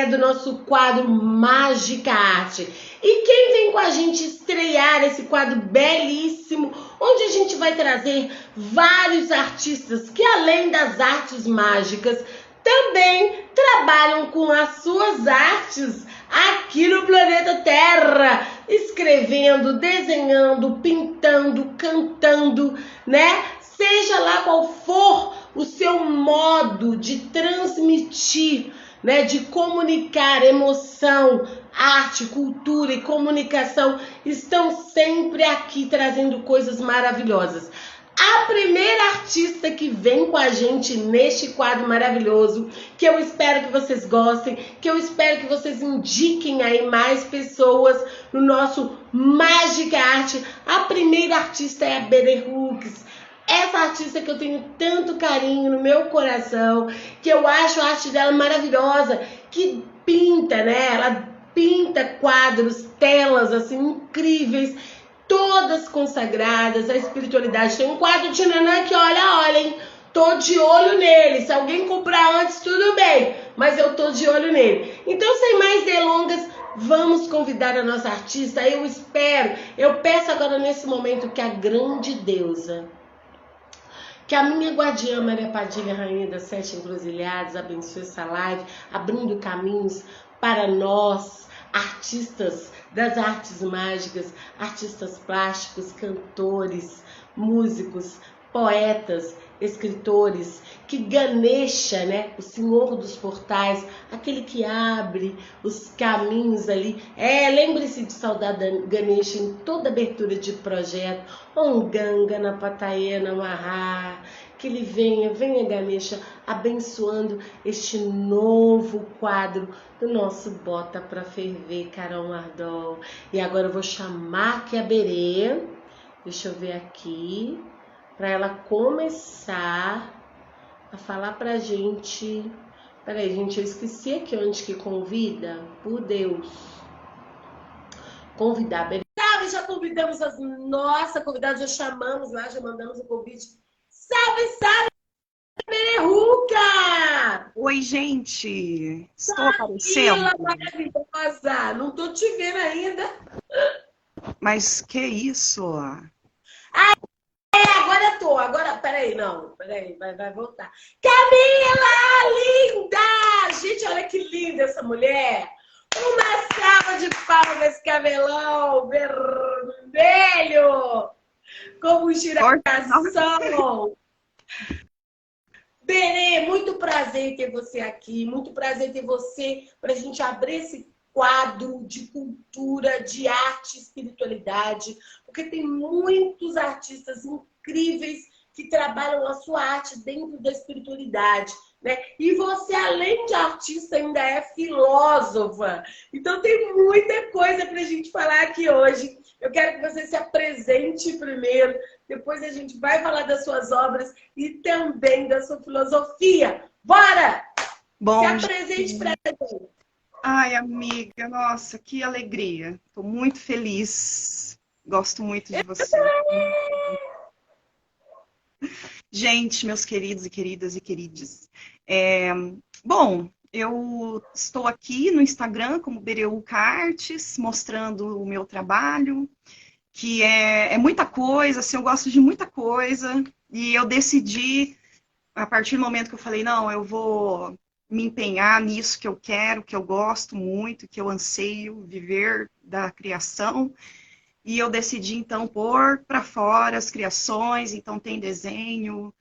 estreia do nosso quadro Mágica Arte. E quem vem com a gente estrear esse quadro belíssimo, onde a gente vai trazer vários artistas que, além das artes mágicas, também trabalham com as suas artes aqui no planeta Terra, escrevendo, desenhando, pintando, cantando, né? Seja lá qual for o seu modo de transmitir, né, de comunicar emoção, arte, cultura e comunicação, estão sempre aqui trazendo coisas maravilhosas. A primeira artista que vem com a gente neste quadro maravilhoso, que eu espero que vocês gostem, que eu espero que vocês indiquem aí mais pessoas no nosso Mágica Arte. A primeira artista é a Berê Hooks. Essa artista que eu tenho tanto carinho no meu coração, que eu acho a arte dela maravilhosa, que pinta, né? Ela pinta quadros, telas assim incríveis, todas consagradas à espiritualidade. Tem um quadro de Nanã que olha, hein? Tô de olho nele. Se alguém comprar antes, tudo bem, mas eu tô de olho nele. Então, sem mais delongas, vamos convidar a nossa artista. Eu peço agora nesse momento que a grande deusa, que a minha guardiã Maria Padilha, rainha das 7 encruzilhadas, abençoe essa live, abrindo caminhos para nós, artistas das artes mágicas, artistas plásticos, cantores, músicos, poetas, escritores, que Ganesha, né, o senhor dos portais, aquele que abre os caminhos ali. Lembre-se de saudar Ganesha em toda abertura de projeto. Om Ganga na Pataye Namaha. Que ele venha Ganesha, abençoando este novo quadro do nosso Bota Pra Ferver, Carol Mardol. E agora eu vou chamar aqui a Berê, deixa eu ver aqui, para ela começar a falar pra gente. Peraí, gente, eu esqueci aqui onde que convida. Por Deus. Convidar a Berê. Já convidamos as nossas convidadas, já chamamos lá, já mandamos o convite. Salve, Berehuca! Oi, gente! Estou aparecendo? Maravilhosa! Não tô te vendo ainda. Mas que isso? Agora tô. Agora, peraí, vai voltar. Camila, linda! Gente, olha que linda essa mulher! Uma salva de palmas nesse cabelão vermelho! Como um girassol! Berê, muito prazer em ter você aqui, muito prazer em ter você para a gente abrir esse quadro de cultura, de arte e espiritualidade, porque tem muitos artistas incríveis que trabalham a sua arte dentro da espiritualidade, né? E você, além de artista, ainda é filósofa. Então tem muita coisa para a gente falar aqui hoje. Eu quero que você se apresente primeiro, depois a gente vai falar das suas obras e também da sua filosofia. Bora! Bom, se apresente para a gente. Ai, amiga, nossa, que alegria. Estou muito feliz. Gosto muito de você. Gente, meus queridos e queridas e queridos. Bom, eu estou aqui no Instagram como Bereuca Artes, mostrando o meu trabalho, que é muita coisa, assim, eu gosto de muita coisa. E eu decidi, a partir do momento que eu falei, não, eu vou me empenhar nisso que eu quero, que eu gosto muito, que eu anseio viver da criação. E eu decidi, então, pôr para fora as criações. Então, tem desenho,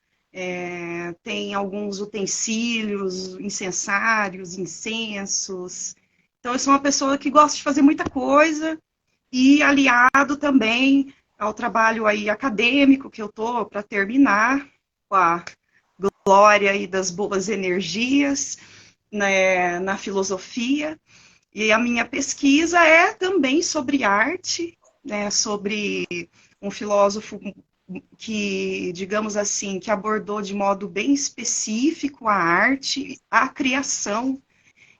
tem alguns utensílios, incensários, incensos. Então, eu sou uma pessoa que gosta de fazer muita coisa e aliado também ao trabalho aí acadêmico que eu tô para terminar, com a glória e das boas energias, né, na filosofia. E a minha pesquisa é também sobre arte, né, sobre um filósofo que, digamos assim, que abordou de modo bem específico a arte, a criação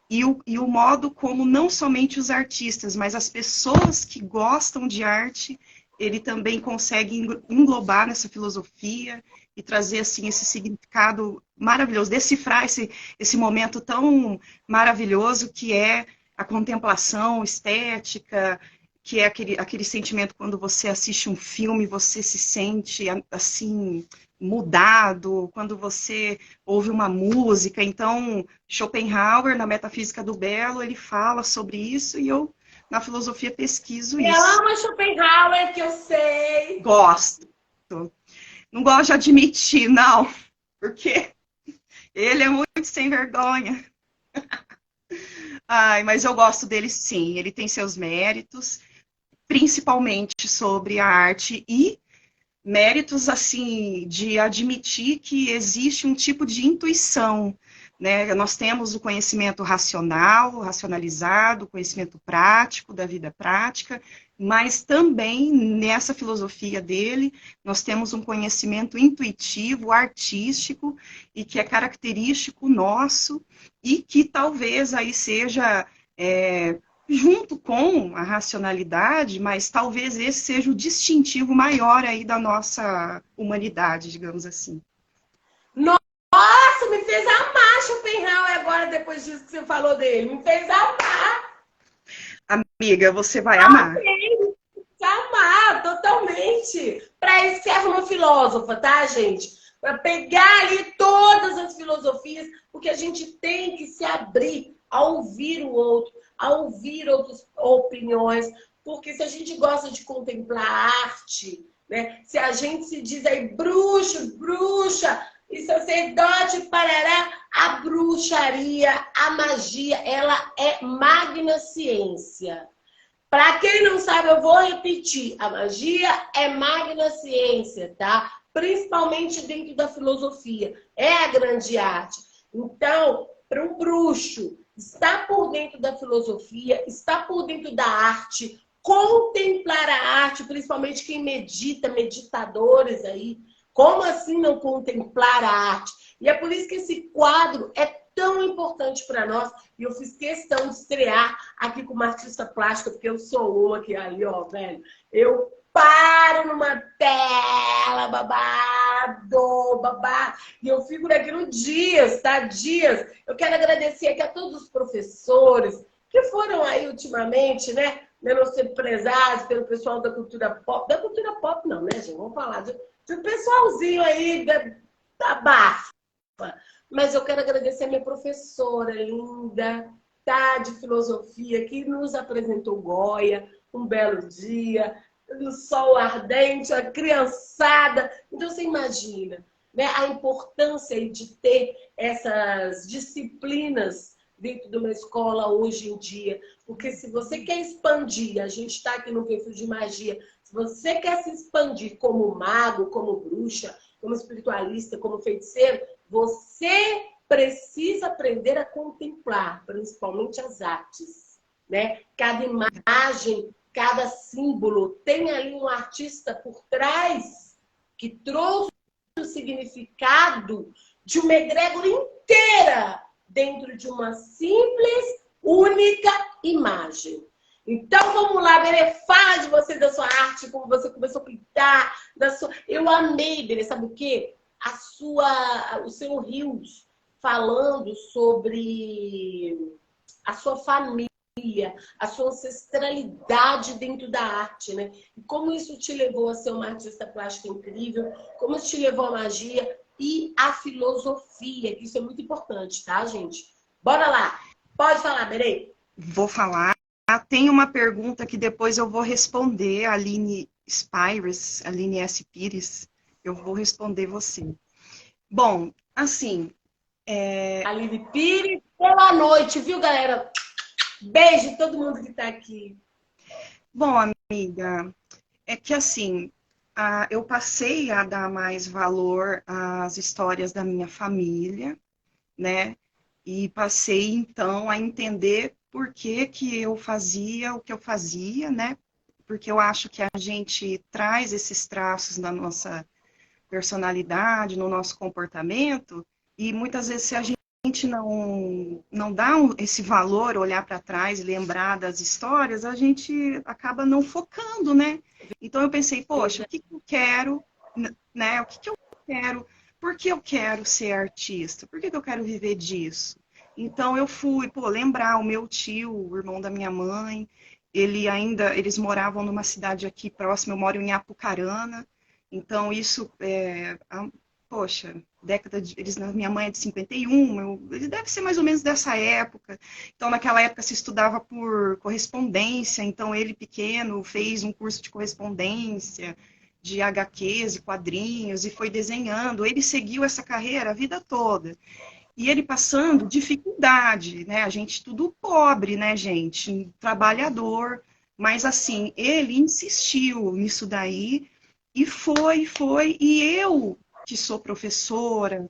e o modo como não somente os artistas, mas as pessoas que gostam de arte ele também consegue englobar nessa filosofia e trazer assim esse significado maravilhoso, decifrar esse momento tão maravilhoso que é a contemplação estética, que é aquele sentimento quando você assiste um filme, você se sente assim mudado, quando você ouve uma música. Então, Schopenhauer, na Metafísica do Belo, ele fala sobre isso e eu, na filosofia, pesquiso Eu isso. amo Schopenhauer, que eu sei. Gosto. Não gosto de admitir, não, porque ele é muito sem vergonha. Ai, mas eu gosto dele sim, ele tem seus méritos, principalmente sobre a arte e méritos assim de admitir que existe um tipo de intuição, né? Nós temos o conhecimento racional, racionalizado, o conhecimento prático da vida prática, mas também nessa filosofia dele nós temos um conhecimento intuitivo, artístico e que é característico nosso e que talvez aí seja junto com a racionalidade, mas talvez esse seja o distintivo maior aí da nossa humanidade, digamos assim. Nossa, me fez amar Schopenhauer agora, depois disso que você falou dele. Me fez amar. Amiga, você vai amar. Me fez amar, totalmente. Para isso serve uma filósofa, tá, gente? Para pegar ali todas as filosofias, porque a gente tem que se abrir a ouvir o outro, a ouvir outras opiniões, porque se a gente gosta de contemplar a arte, né? Se a gente se diz aí bruxo, bruxa e sacerdote, parará, a bruxaria, a magia, ela é magna ciência. Para quem não sabe, eu vou repetir, a magia é magna ciência, tá? Principalmente dentro da filosofia, é a grande arte. Então, para um bruxo está por dentro da filosofia, está por dentro da arte, contemplar a arte, principalmente quem medita, meditadores aí, como assim não contemplar a arte? E é por isso que esse quadro é tão importante para nós, e eu fiz questão de estrear aqui com uma artista plástica, porque eu sou uma que aí, ó, velho, eu paro numa tela, babado, babado. E eu fico naquilo dias, tá? Dias. Eu quero agradecer aqui a todos os professores que foram aí ultimamente, né? Menosprezados pelo pessoal da cultura pop. Da cultura pop não, né, gente? Vamos falar de um pessoalzinho aí da bafa. Mas eu quero agradecer a minha professora linda, tá? De filosofia, que nos apresentou Goya, um belo dia, no sol ardente, a criançada. Então, você imagina, né, a importância de ter essas disciplinas dentro de uma escola hoje em dia. Porque se você quer expandir, a gente está aqui no perfil de magia, se você quer se expandir como mago, como bruxa, como espiritualista, como feiticeiro, você precisa aprender a contemplar, principalmente as artes, né? Cada imagem, cada símbolo tem ali um artista por trás que trouxe o significado de uma egrégora inteira dentro de uma simples, única imagem. Então, vamos lá, Berê, fala de você, da sua arte, como você começou a pintar. Eu amei, Berê, sabe o quê? O seu Rios falando sobre a sua família, a sua ancestralidade dentro da arte, né? E como isso te levou a ser uma artista plástica incrível, como isso te levou à magia e à filosofia, que isso é muito importante, tá, gente? Bora lá! Pode falar, Berê. Vou falar. Tem uma pergunta que depois eu vou responder, a Aline Spires, Aline S. Pires. Eu vou responder você. Bom, assim... Aline Pires, boa noite, viu, galera? Beijo todo mundo que tá aqui. Bom, amiga, é que assim, eu passei a dar mais valor às histórias da minha família, né? E passei, então, a entender por que que eu fazia o que eu fazia, né? Porque eu acho que a gente traz esses traços na nossa personalidade, no nosso comportamento, e muitas vezes se a gente não dá esse valor, olhar para trás e lembrar das histórias, a gente acaba não focando, né? Então eu pensei, poxa, o que eu quero, né? O que eu quero? Por que eu quero ser artista? Por que eu quero viver disso? Então eu fui, lembrar o meu tio, o irmão da minha mãe, eles moravam numa cidade aqui próxima, eu moro em Apucarana, então isso, poxa, minha mãe é de 51, ele deve ser mais ou menos dessa época, então naquela época se estudava por correspondência, então ele pequeno fez um curso de correspondência, de HQs e quadrinhos, e foi desenhando, ele seguiu essa carreira a vida toda. E ele passando dificuldade, né? A gente tudo pobre, né, gente? Trabalhador. Mas, assim, ele insistiu nisso daí e foi. E eu, que sou professora,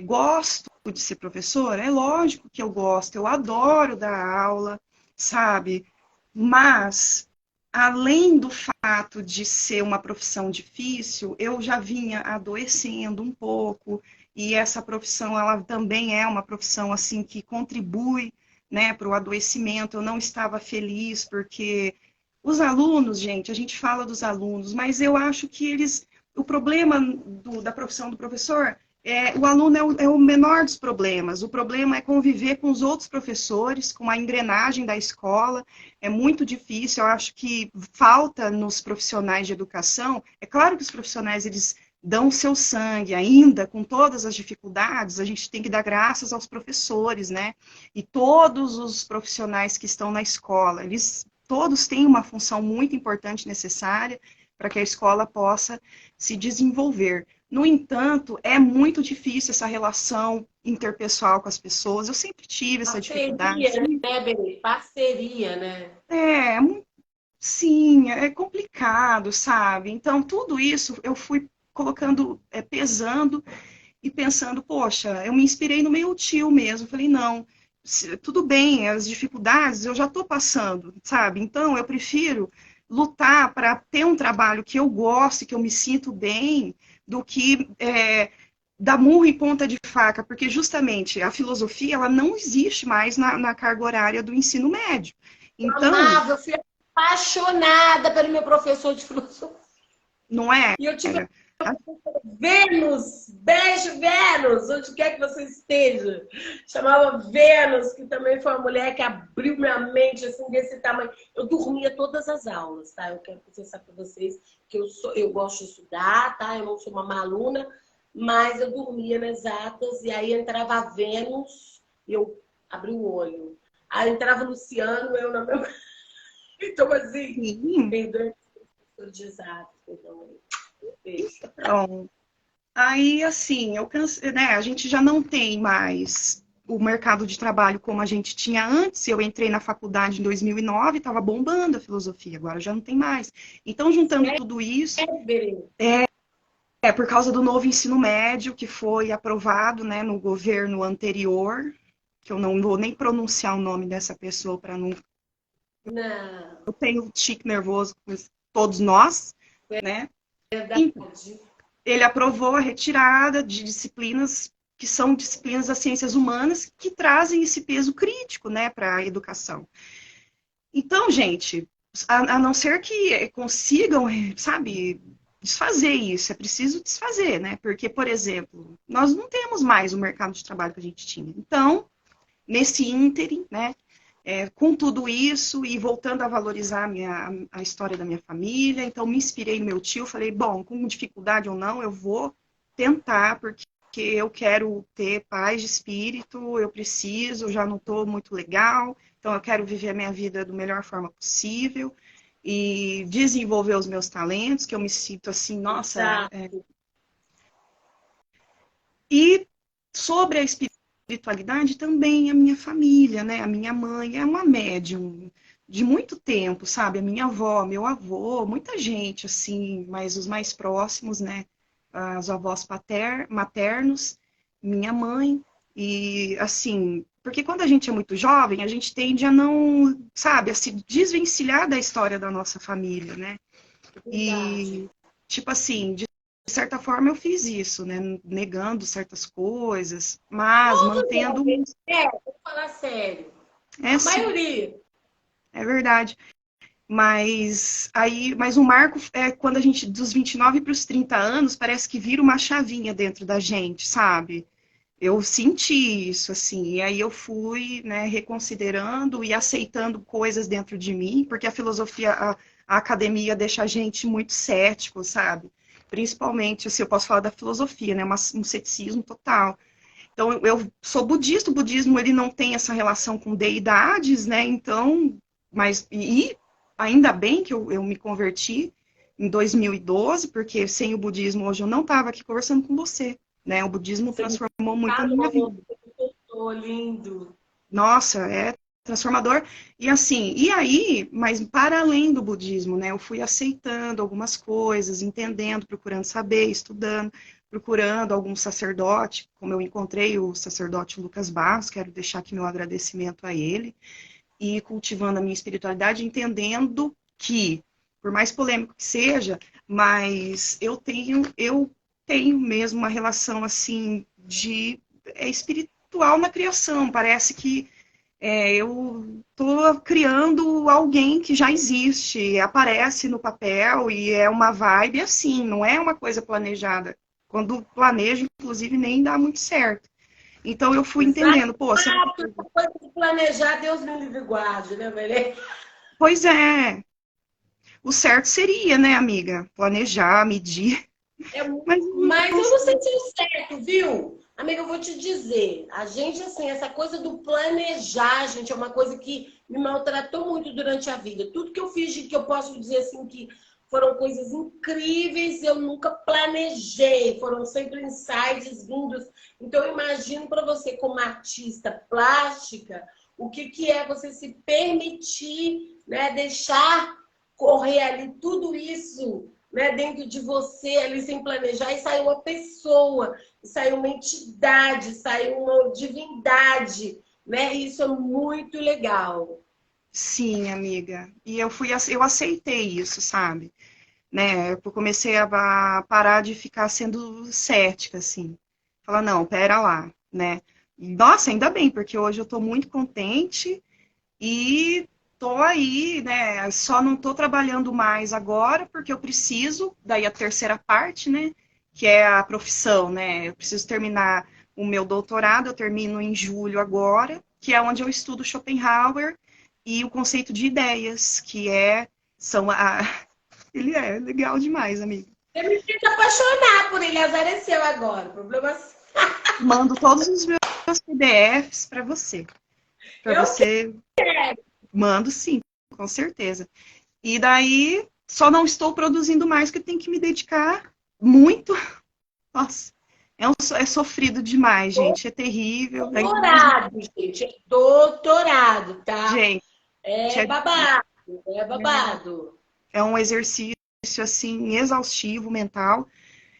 gosto de ser professora, é lógico que eu gosto, eu adoro dar aula, sabe? Mas, além do fato de ser uma profissão difícil, eu já vinha adoecendo um pouco, e essa profissão, ela também é uma profissão, assim, que contribui, né, para o adoecimento. Eu não estava feliz, porque os alunos, gente, a gente fala dos alunos, mas eu acho que o problema da profissão do professor o aluno é o menor dos problemas. O problema é conviver com os outros professores, com a engrenagem da escola. É muito difícil. Eu acho que falta nos profissionais de educação. É claro que os profissionais, eles dão o seu sangue ainda, com todas as dificuldades. A gente tem que dar graças aos professores, né? E todos os profissionais que estão na escola, eles todos têm uma função muito importante, necessária, para que a escola possa se desenvolver. No entanto, é muito difícil essa relação interpessoal com as pessoas. Eu sempre tive essa dificuldade. Parceria, né, Beni? Parceria, né? Sim, é complicado, sabe? Então, tudo isso eu fui colocando, pesando e pensando, poxa, eu me inspirei no meu tio mesmo. Falei, não, tudo bem, as dificuldades eu já estou passando, sabe? Então, eu prefiro lutar para ter um trabalho que eu goste, que eu me sinto bem, do que dar murro em ponta de faca, porque justamente a filosofia, ela não existe mais na carga horária do ensino médio. Eu Então, amava, eu fui apaixonada pelo meu professor de filosofia. não é? E eu tive Vênus, beijo Vênus, onde quer que você esteja. Chamava Vênus, que também foi uma mulher que abriu minha mente assim desse tamanho. Eu dormia todas as aulas, tá? Eu quero confessar para vocês que eu gosto de estudar, tá? Eu não sou uma má aluna, mas eu dormia nas atas e aí entrava a Vênus e eu abri o olho. Aí entrava Luciano, eu na mesma. Então assim, perdoe de exato, perdão. Então, aí, assim, né, a gente já não tem mais o mercado de trabalho como a gente tinha antes. Eu entrei na faculdade em 2009, estava bombando a filosofia, agora já não tem mais. Então, juntando tudo isso, por causa do novo ensino médio, que foi aprovado, né, no governo anterior, que eu não vou nem pronunciar o nome dessa pessoa para não... Não. Eu tenho um tique nervoso com todos nós, né? Então, ele aprovou a retirada de disciplinas que são disciplinas das ciências humanas que trazem esse peso crítico, né, para a educação. Então, gente, a não ser que consigam, sabe, desfazer isso, é preciso desfazer, né? Porque, por exemplo, nós não temos mais o mercado de trabalho que a gente tinha. Então, nesse ínterim, né, com tudo isso e voltando a valorizar a história da minha família, então me inspirei no meu tio, falei, bom, com dificuldade ou não, eu vou tentar, porque eu quero ter paz de espírito, eu preciso, já não estou muito legal, então eu quero viver a minha vida da melhor forma possível e desenvolver os meus talentos, que eu me sinto assim, nossa... E sobre a espiritualidade também a minha família, né? A minha mãe é uma médium de muito tempo, sabe? A minha avó, meu avô, muita gente, assim, mas os mais próximos, né? Os avós maternos, minha mãe, e assim, porque quando a gente é muito jovem, a gente tende a não, sabe, a se desvencilhar da história da nossa família, né? E, tipo assim, de certa forma eu fiz isso, né? Negando certas coisas, mas mantendo... Vou falar sério. É A sim, maioria. é verdade. Mas o marco é quando a gente, dos 29 para os 30 anos, parece que vira uma chavinha dentro da gente, sabe? Eu senti isso, assim, e aí eu fui, né, reconsiderando e aceitando coisas dentro de mim, porque a filosofia, a academia deixa a gente muito cético, sabe? Principalmente, assim, eu posso falar da filosofia, né, um ceticismo total. Então, eu sou budista, o budismo, ele não tem essa relação com deidades, né, então, e ainda bem que eu me converti em 2012, porque sem o budismo hoje eu não estava aqui conversando com você, né, o budismo Você me transformou muito a minha falou, vida. você lindo. Nossa, é transformador. E assim, e aí, mas para além do budismo, né? Eu fui aceitando algumas coisas, entendendo, procurando saber, estudando, procurando algum sacerdote, como eu encontrei o sacerdote Lucas Barros, quero deixar aqui meu agradecimento a ele, e cultivando a minha espiritualidade, entendendo que, por mais polêmico que seja, mas eu tenho mesmo uma relação assim de espiritual na criação. Parece que eu estou criando alguém que já existe, aparece no papel e é uma vibe assim, não é uma coisa planejada. Quando planejo, inclusive, nem dá muito certo. Então eu fui Exato, entendendo, pô, se eu... essa coisa de planejar, Deus me livre e guarde, né, velho? Pois é, o certo seria, né, amiga? Planejar, medir, É, mas mas não eu não sei. senti o certo, viu? Amiga, eu vou te dizer, a gente, assim, essa coisa do planejar, gente, é uma coisa que me maltratou muito durante a vida. Tudo que eu fiz, de que eu posso dizer, assim, que foram coisas incríveis, eu nunca planejei, foram sempre insights vindos. Então, eu imagino para você, como artista plástica, o que, que é você se permitir, né, deixar correr ali tudo isso, né, dentro de você, ali sem planejar, e saiu uma pessoa, e saiu uma entidade, saiu uma divindade, né? Isso é muito legal. Sim, amiga. E eu aceitei isso, sabe? Né? Eu comecei a parar de ficar sendo cética, assim. Falar, não, pera lá, né? E, nossa, ainda bem, porque hoje eu tô muito contente e tô aí, né? Só não tô trabalhando mais agora porque eu preciso, daí a terceira parte, né? Que é a profissão, né? Eu preciso terminar o meu doutorado, eu termino em julho agora, que é onde eu estudo Schopenhauer e o conceito de ideias, que são a... Ele é legal demais, amigo. Você me fez apaixonar por ele, azar é seu agora. O problema é seu. Mando todos os meus PDFs para Eu você. quero. Mando sim, com certeza. E daí só não estou produzindo mais porque tem que me dedicar muito. Nossa, é sofrido demais, gente. É terrível. É, Doutorado, gente. É doutorado, tá? gente, É é, babado. É babado. é um exercício assim exaustivo mental,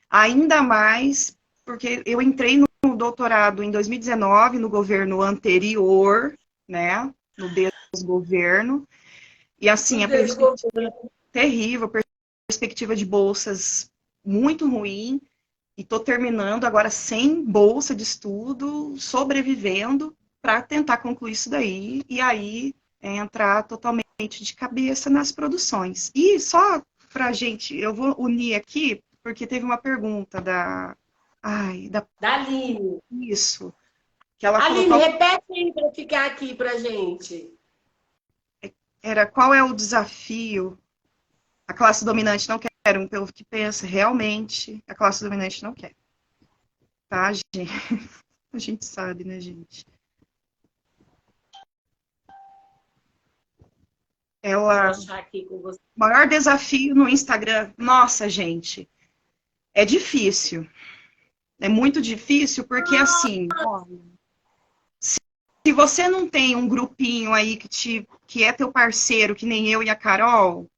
ainda mais porque eu entrei no doutorado em 2019 no governo anterior, né? No desgoverno. E assim, No a perspectiva desgoverno. terrível, a perspectiva de bolsas muito ruim. E estou terminando agora sem bolsa de estudo, sobrevivendo para tentar concluir isso daí e aí entrar totalmente de cabeça nas produções. E só para gente, eu vou unir aqui, porque teve uma pergunta da Da Aline. isso, que ela falou Aline, repete aí para ficar aqui pra gente. qual é o desafio. A classe dominante não quer, pelo que pensa, realmente, a classe dominante não quer. Tá, gente? A gente sabe, né, gente? Vou Ela, achar aqui com você. o maior desafio no Instagram, nossa, gente, é difícil. É muito difícil porque assim, se você não tem um grupinho aí que é teu parceiro, que nem eu e a Carol,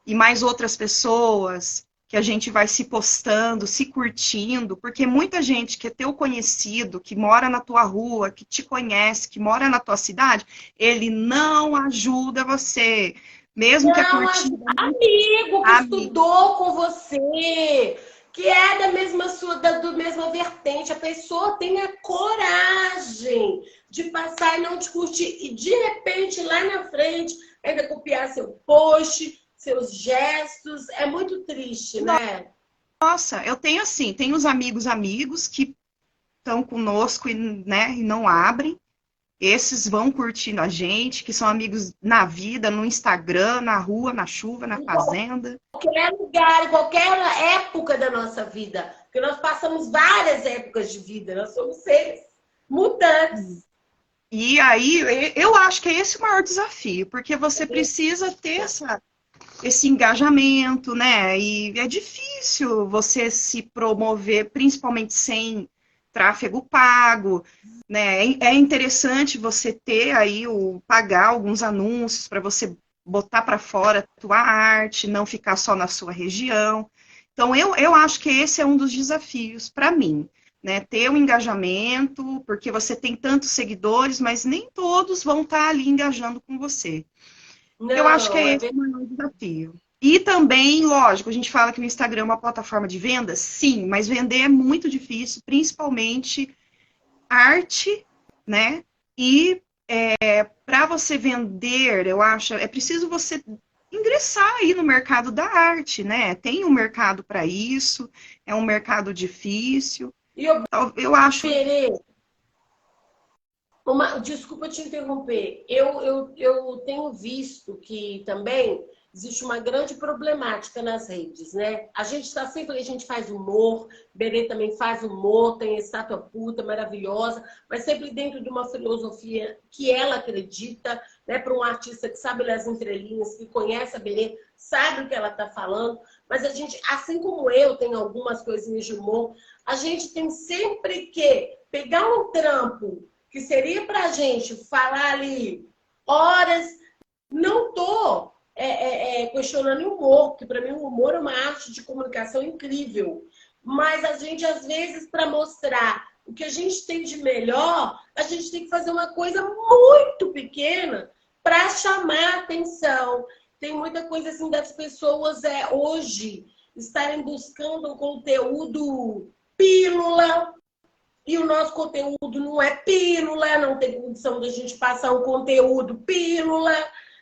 e mais outras pessoas, que a gente vai se postando, se curtindo, porque muita gente que é teu conhecido, que mora na tua rua, que te conhece, que mora na tua cidade, ele não ajuda você. Mesmo que a Não, curtida. amigo que Amigo, estudou com você, que é da mesma sua, do mesma vertente, a pessoa tem a coragem de passar e não te curtir, e de repente lá na frente ainda copiar seu post, seus gestos. É muito triste, né? Nossa, eu tenho assim, tenho os amigos que estão conosco e, né, e não abrem. Esses vão curtindo a gente, que são amigos na vida, no Instagram, na rua, na chuva, na Em fazenda. qualquer lugar, em qualquer época da nossa vida. Porque nós passamos várias épocas de vida, nós somos seres mutantes. E aí, eu acho que é esse o maior desafio, porque você precisa ter esse engajamento, né? E é difícil você se promover, principalmente sem tráfego pago, né? É interessante você ter aí pagar alguns anúncios para você botar para fora a tua arte, não ficar só na sua região. Então, eu acho que esse é um dos desafios para mim, né? Ter um engajamento, porque você tem tantos seguidores, mas nem todos vão estar ali engajando com você. Eu acho que Não, é é esse o maior desafio. E também, lógico, a gente fala que o Instagram é uma plataforma de venda, sim, mas vender é muito difícil, principalmente arte, né? E para você vender, eu acho, é preciso você ingressar aí no mercado da arte, né? Tem um mercado para isso, é um mercado difícil. E eu, Eu acho. Berê, desculpa te interromper. Eu tenho visto que também existe uma grande problemática nas redes, né? A gente está sempre, a gente faz humor, Berê também faz humor, tem a estátua puta maravilhosa, mas sempre dentro de uma filosofia que ela acredita, né? Para um artista que sabe ler as entrelinhas, que conhece a Berê, sabe o que ela está falando, mas a gente, assim como eu tenho algumas coisinhas de humor, a gente tem sempre que pegar um trampo que seria para a gente falar ali horas, não estou questionando o humor, porque para mim o humor é uma arte de comunicação incrível. Mas a gente, às vezes, para mostrar o que a gente tem de melhor, a gente tem que fazer uma coisa muito pequena para chamar a atenção. Tem muita coisa assim das pessoas hoje estarem buscando um conteúdo pílula, e o nosso conteúdo não é pílula, não tem condição da gente passar um conteúdo pílula,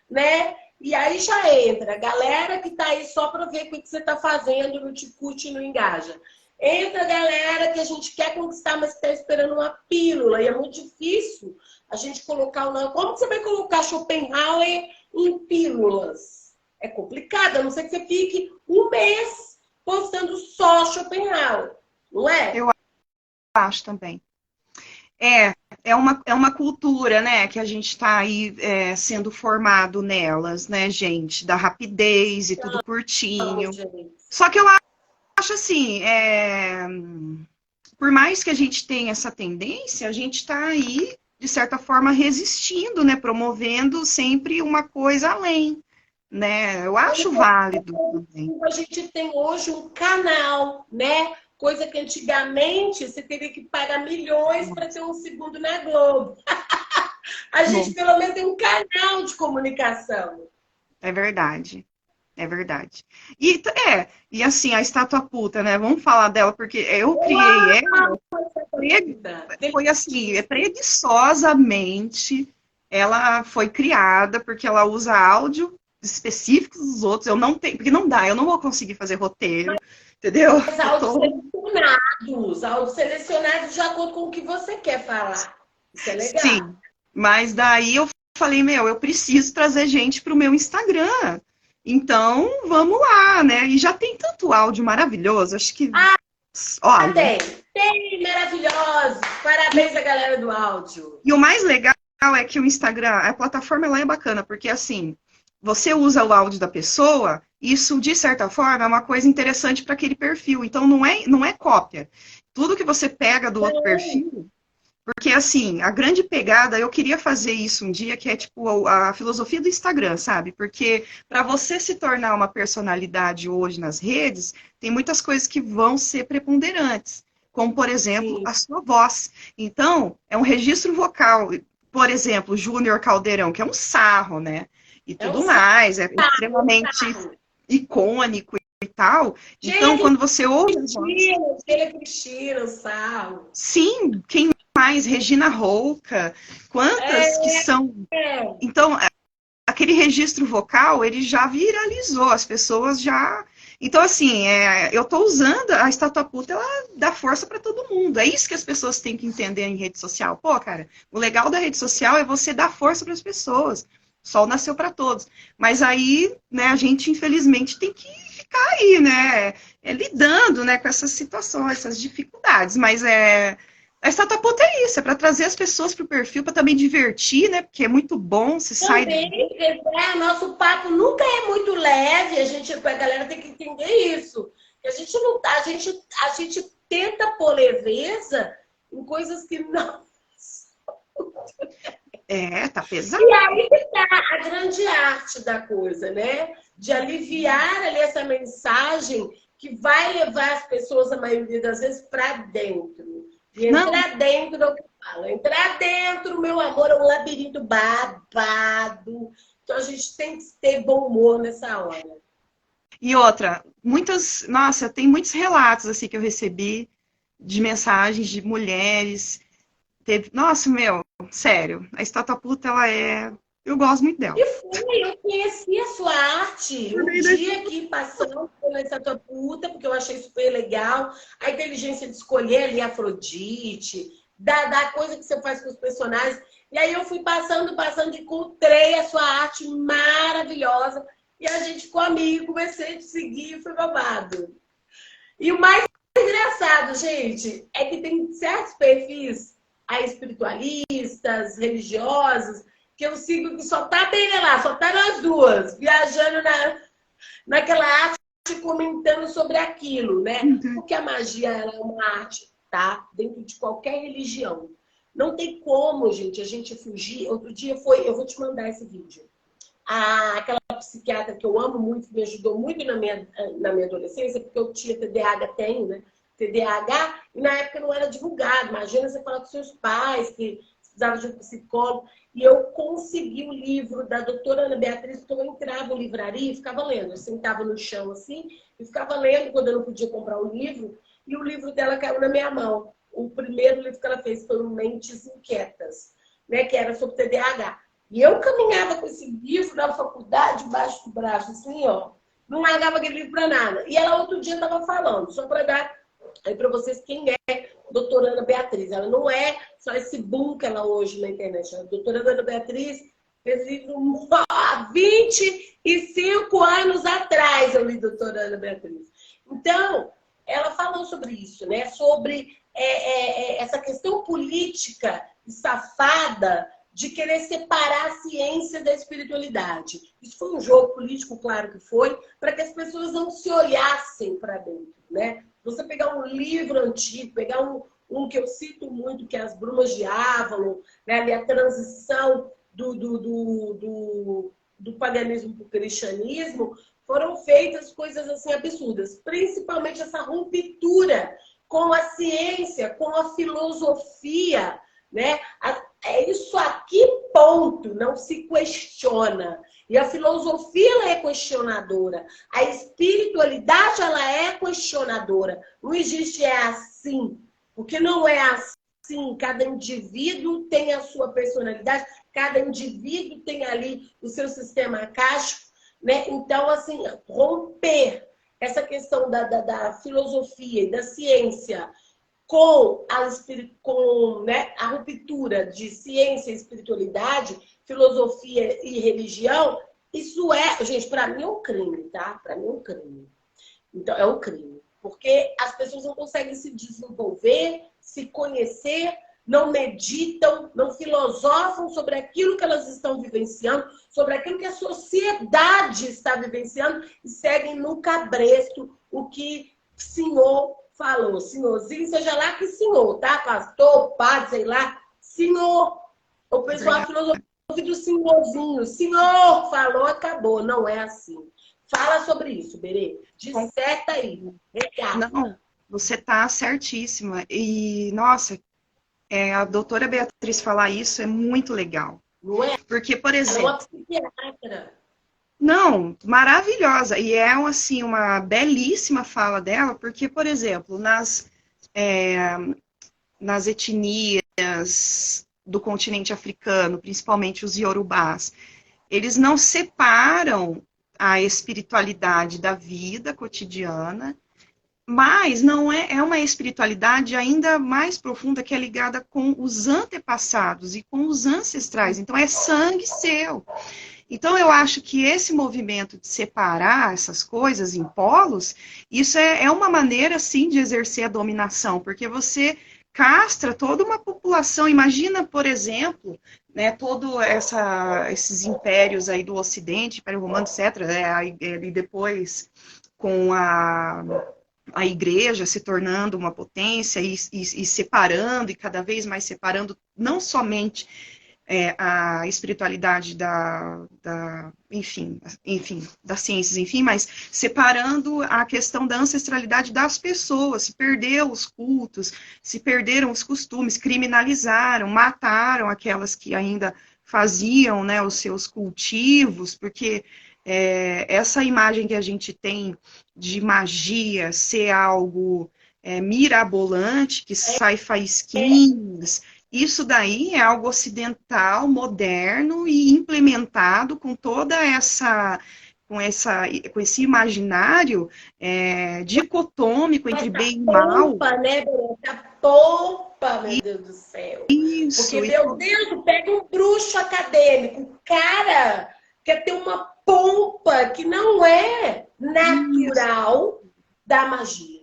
né? E aí já entra a galera que tá aí só para ver o que você tá fazendo, não te curte e não engaja. Entra a galera que a gente quer conquistar, mas está esperando uma pílula. E é muito difícil a gente colocar o... Como você vai colocar Schopenhauer em pílulas? É complicado, a não ser que você fique um mês postando só Schopenhauer, não é? Eu acho também. É uma cultura, né, que a gente está aí sendo formado nelas, né, gente, da rapidez e tudo curtinho. Só que eu acho assim, por mais que a gente tenha essa tendência, a gente está aí, de certa forma, resistindo, né, promovendo sempre uma coisa além, né, eu acho válido também. A gente tem hoje um canal, né? Coisa que antigamente você teria que pagar milhões para ter um segundo na Globo. A gente pelo menos tem um canal de comunicação. É verdade. É verdade. E assim, a estátua puta, né? Vamos falar dela, porque eu criei ela. Foi assim, preguiçosamente ela foi criada, porque ela usa áudio específicos dos outros. Eu não tenho, porque não dá, eu não vou conseguir fazer roteiro, entendeu? Mas áudios selecionados de acordo com o que você quer falar. Isso é legal. Sim, mas daí eu falei, eu preciso trazer gente para o meu Instagram. Então, vamos lá, né? E já tem tanto áudio maravilhoso, acho que... olha, tem, maravilhoso. Parabéns à galera do áudio. E o mais legal é que o Instagram, a plataforma lá é bacana, porque assim, você usa o áudio da pessoa, isso, de certa forma, é uma coisa interessante para aquele perfil. Então, não é cópia. Tudo que você pega do outro perfil... Porque, assim, a grande pegada, eu queria fazer isso um dia, que é, tipo, a filosofia do Instagram, sabe? Porque para você se tornar uma personalidade hoje nas redes, tem muitas coisas que vão ser preponderantes. Como, por exemplo, a sua voz. Então, é um registro vocal. Por exemplo, Júnior Caldeirão, que é um sarro, né? E tudo mais, é extremamente icônico e tal. Então, quando você ouve... Cristina, sarro. Sim, quem mais? Regina Rouca, quantas que são... Então, aquele registro vocal, ele já viralizou, as pessoas já... Então, assim, eu tô usando a Estátua Puta, ela dá força para todo mundo. É isso que as pessoas têm que entender em rede social. Pô, cara, o legal da rede social é você dar força para as pessoas. O sol nasceu para todos. Mas aí, né, a gente, infelizmente, tem que ficar aí, né, lidando, né, com essas situações, essas dificuldades. Mas a Estátua Puta é isso, é para trazer as pessoas para o perfil, para também divertir, né, porque é muito bom, se sai... Também, o nosso papo nunca é muito leve, a galera tem que entender isso. Que a gente não tá, a gente tenta pôr leveza em coisas que não. Tá pesado. E aí que tá a grande arte da coisa, né? De aliviar ali essa mensagem que vai levar as pessoas, a maioria das vezes, para dentro. E entrar dentro é o que eu falo. Entrar dentro, meu amor, é um labirinto babado. Então a gente tem que ter bom humor nessa hora. E outra, nossa, tem muitos relatos assim que eu recebi de mensagens de mulheres. Nossa, sério, a Estátua Puta, eu gosto muito dela. E eu conheci a sua arte um dia aqui passando pela Estátua Puta, porque eu achei super legal. A inteligência de escolher ali Afrodite, da coisa que você faz com os personagens. E aí eu fui passando, encontrei a sua arte maravilhosa. E a gente ficou amigo, comecei a te seguir, foi babado. E o mais engraçado, gente, é que tem certos perfis espiritualistas, religiosos, que eu sigo que só tá bem lá, só tá nós duas, viajando naquela arte, comentando sobre aquilo, né? Porque a magia é uma arte, tá? Dentro de qualquer religião. Não tem como, gente, a gente fugir. Outro dia eu vou te mandar esse vídeo. Aquela psiquiatra que eu amo muito, me ajudou muito na minha adolescência, porque eu tinha TDAH, tenho, né? TDAH, e na época não era divulgado. Imagina você falar com seus pais que precisava de um psicólogo. E eu consegui o livro da doutora Ana Beatriz, porque eu entrava em livraria e ficava lendo. Eu sentava no chão assim e ficava lendo quando eu não podia comprar um livro. E o livro dela caiu na minha mão. O primeiro livro que ela fez foi o Mentes Inquietas, né, que era sobre TDAH. E eu caminhava com esse livro na faculdade, debaixo do braço, assim, ó. Não largava aquele livro para nada. E ela outro dia estava falando, só para dar aí para vocês quem é doutora Ana Beatriz. Ela não é só esse boom que ela hoje na internet. A doutora Ana Beatriz fez livro há 25 anos atrás, eu li doutora Ana Beatriz. Então, ela falou sobre isso, né? Sobre essa questão política safada de querer separar a ciência da espiritualidade. Isso foi um jogo político, claro que foi, para que as pessoas não se olhassem para dentro, né? Você pegar um livro antigo, pegar um que eu cito muito, que é As Brumas de Avalon, né? Ali a transição do paganismo para o cristianismo, foram feitas coisas assim absurdas. Principalmente essa ruptura com a ciência, com a filosofia, né? É isso aqui, ponto, não se questiona. E a filosofia ela é questionadora. A espiritualidade ela é questionadora. Não existe assim, porque não é assim. Cada indivíduo tem a sua personalidade, cada indivíduo tem ali o seu sistema acástico, né? Então, assim, romper essa questão da filosofia e da ciência com a ruptura de ciência e espiritualidade, filosofia e religião, isso gente, para mim é um crime, tá? Para mim é um crime. Então, é um crime. Porque as pessoas não conseguem se desenvolver, se conhecer, não meditam, não filosofam sobre aquilo que elas estão vivenciando, sobre aquilo que a sociedade está vivenciando e seguem no cabresto o que o senhor falou, senhorzinho, seja lá que senhor, tá? Pastor, padre, sei lá, senhor. O pessoal filosofia do senhorzinho. Senhor falou, acabou. Não é assim. Fala sobre isso, Berê. Disserta aí. Não, você tá certíssima. E, nossa, a doutora Beatriz falar isso é muito legal. Não é? Porque, por exemplo... Ela é uma psiquiatra. Não, maravilhosa. E é, assim, uma belíssima fala dela, porque, por exemplo, nas etnias do continente africano, principalmente os iorubás, eles não separam a espiritualidade da vida cotidiana, mas não é uma espiritualidade ainda mais profunda que é ligada com os antepassados e com os ancestrais. Então é sangue seu. Então eu acho que esse movimento de separar essas coisas em polos, isso é uma maneira sim de exercer a dominação, porque você castra toda uma população. Imagina, por exemplo, né, todos esses impérios aí do Ocidente, Império Romano, etc., né, e depois com a igreja se tornando uma potência e separando, e cada vez mais separando, não somente a espiritualidade enfim, das ciências, enfim, mas separando a questão da ancestralidade das pessoas, se perdeu os cultos, se perderam os costumes, criminalizaram, mataram aquelas que ainda faziam, né, os seus cultivos, porque essa imagem que a gente tem de magia ser algo mirabolante, que sai faísquinhas, isso daí é algo ocidental, moderno e implementado com toda com esse imaginário dicotômico entre bem e mal. Pompa, né, a pompa, meu Deus do céu. Isso. Porque, meu Deus, pega um bruxo acadêmico, o cara quer ter uma pompa que não é natural da magia.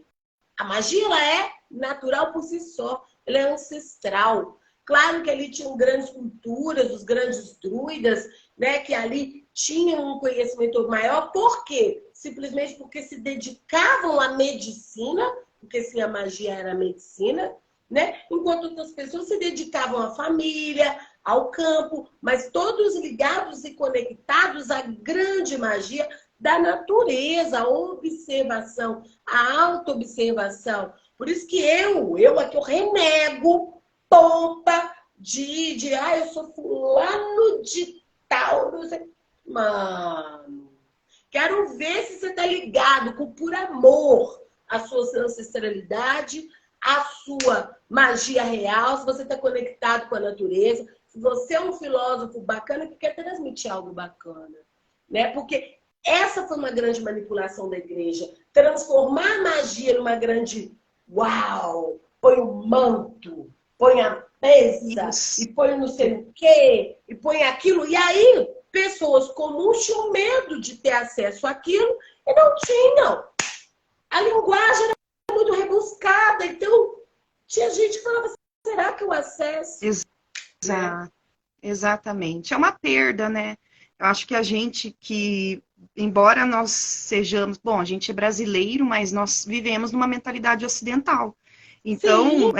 A magia, ela é natural por si só, ela é ancestral. Claro que ali tinham grandes culturas, os grandes druidas, né, que ali tinham um conhecimento maior. Por quê? Simplesmente porque se dedicavam à medicina, porque sim, a magia era a medicina, né? Enquanto outras pessoas se dedicavam à família, ao campo, mas todos ligados e conectados à grande magia da natureza, a observação, a auto-observação. Por isso que eu aqui eu renego pompa eu sou fulano de tal, não sei. Mano, quero ver se você tá ligado com por amor à sua ancestralidade, à sua magia real, se você tá conectado com a natureza, se você é um filósofo bacana que quer transmitir algo bacana, né? Porque essa foi uma grande manipulação da igreja, transformar a magia numa grande uau, põe o manto, põe a peça, e põe não sei o quê, e põe aquilo. E aí, pessoas comuns tinham medo de ter acesso àquilo e não tinham. A linguagem era muito rebuscada, então tinha gente que falava, será que eu acesso? Exato. Exatamente. É uma perda, né? Eu acho que a gente que, embora nós sejamos, bom, a gente é brasileiro, mas nós vivemos numa mentalidade ocidental. Então,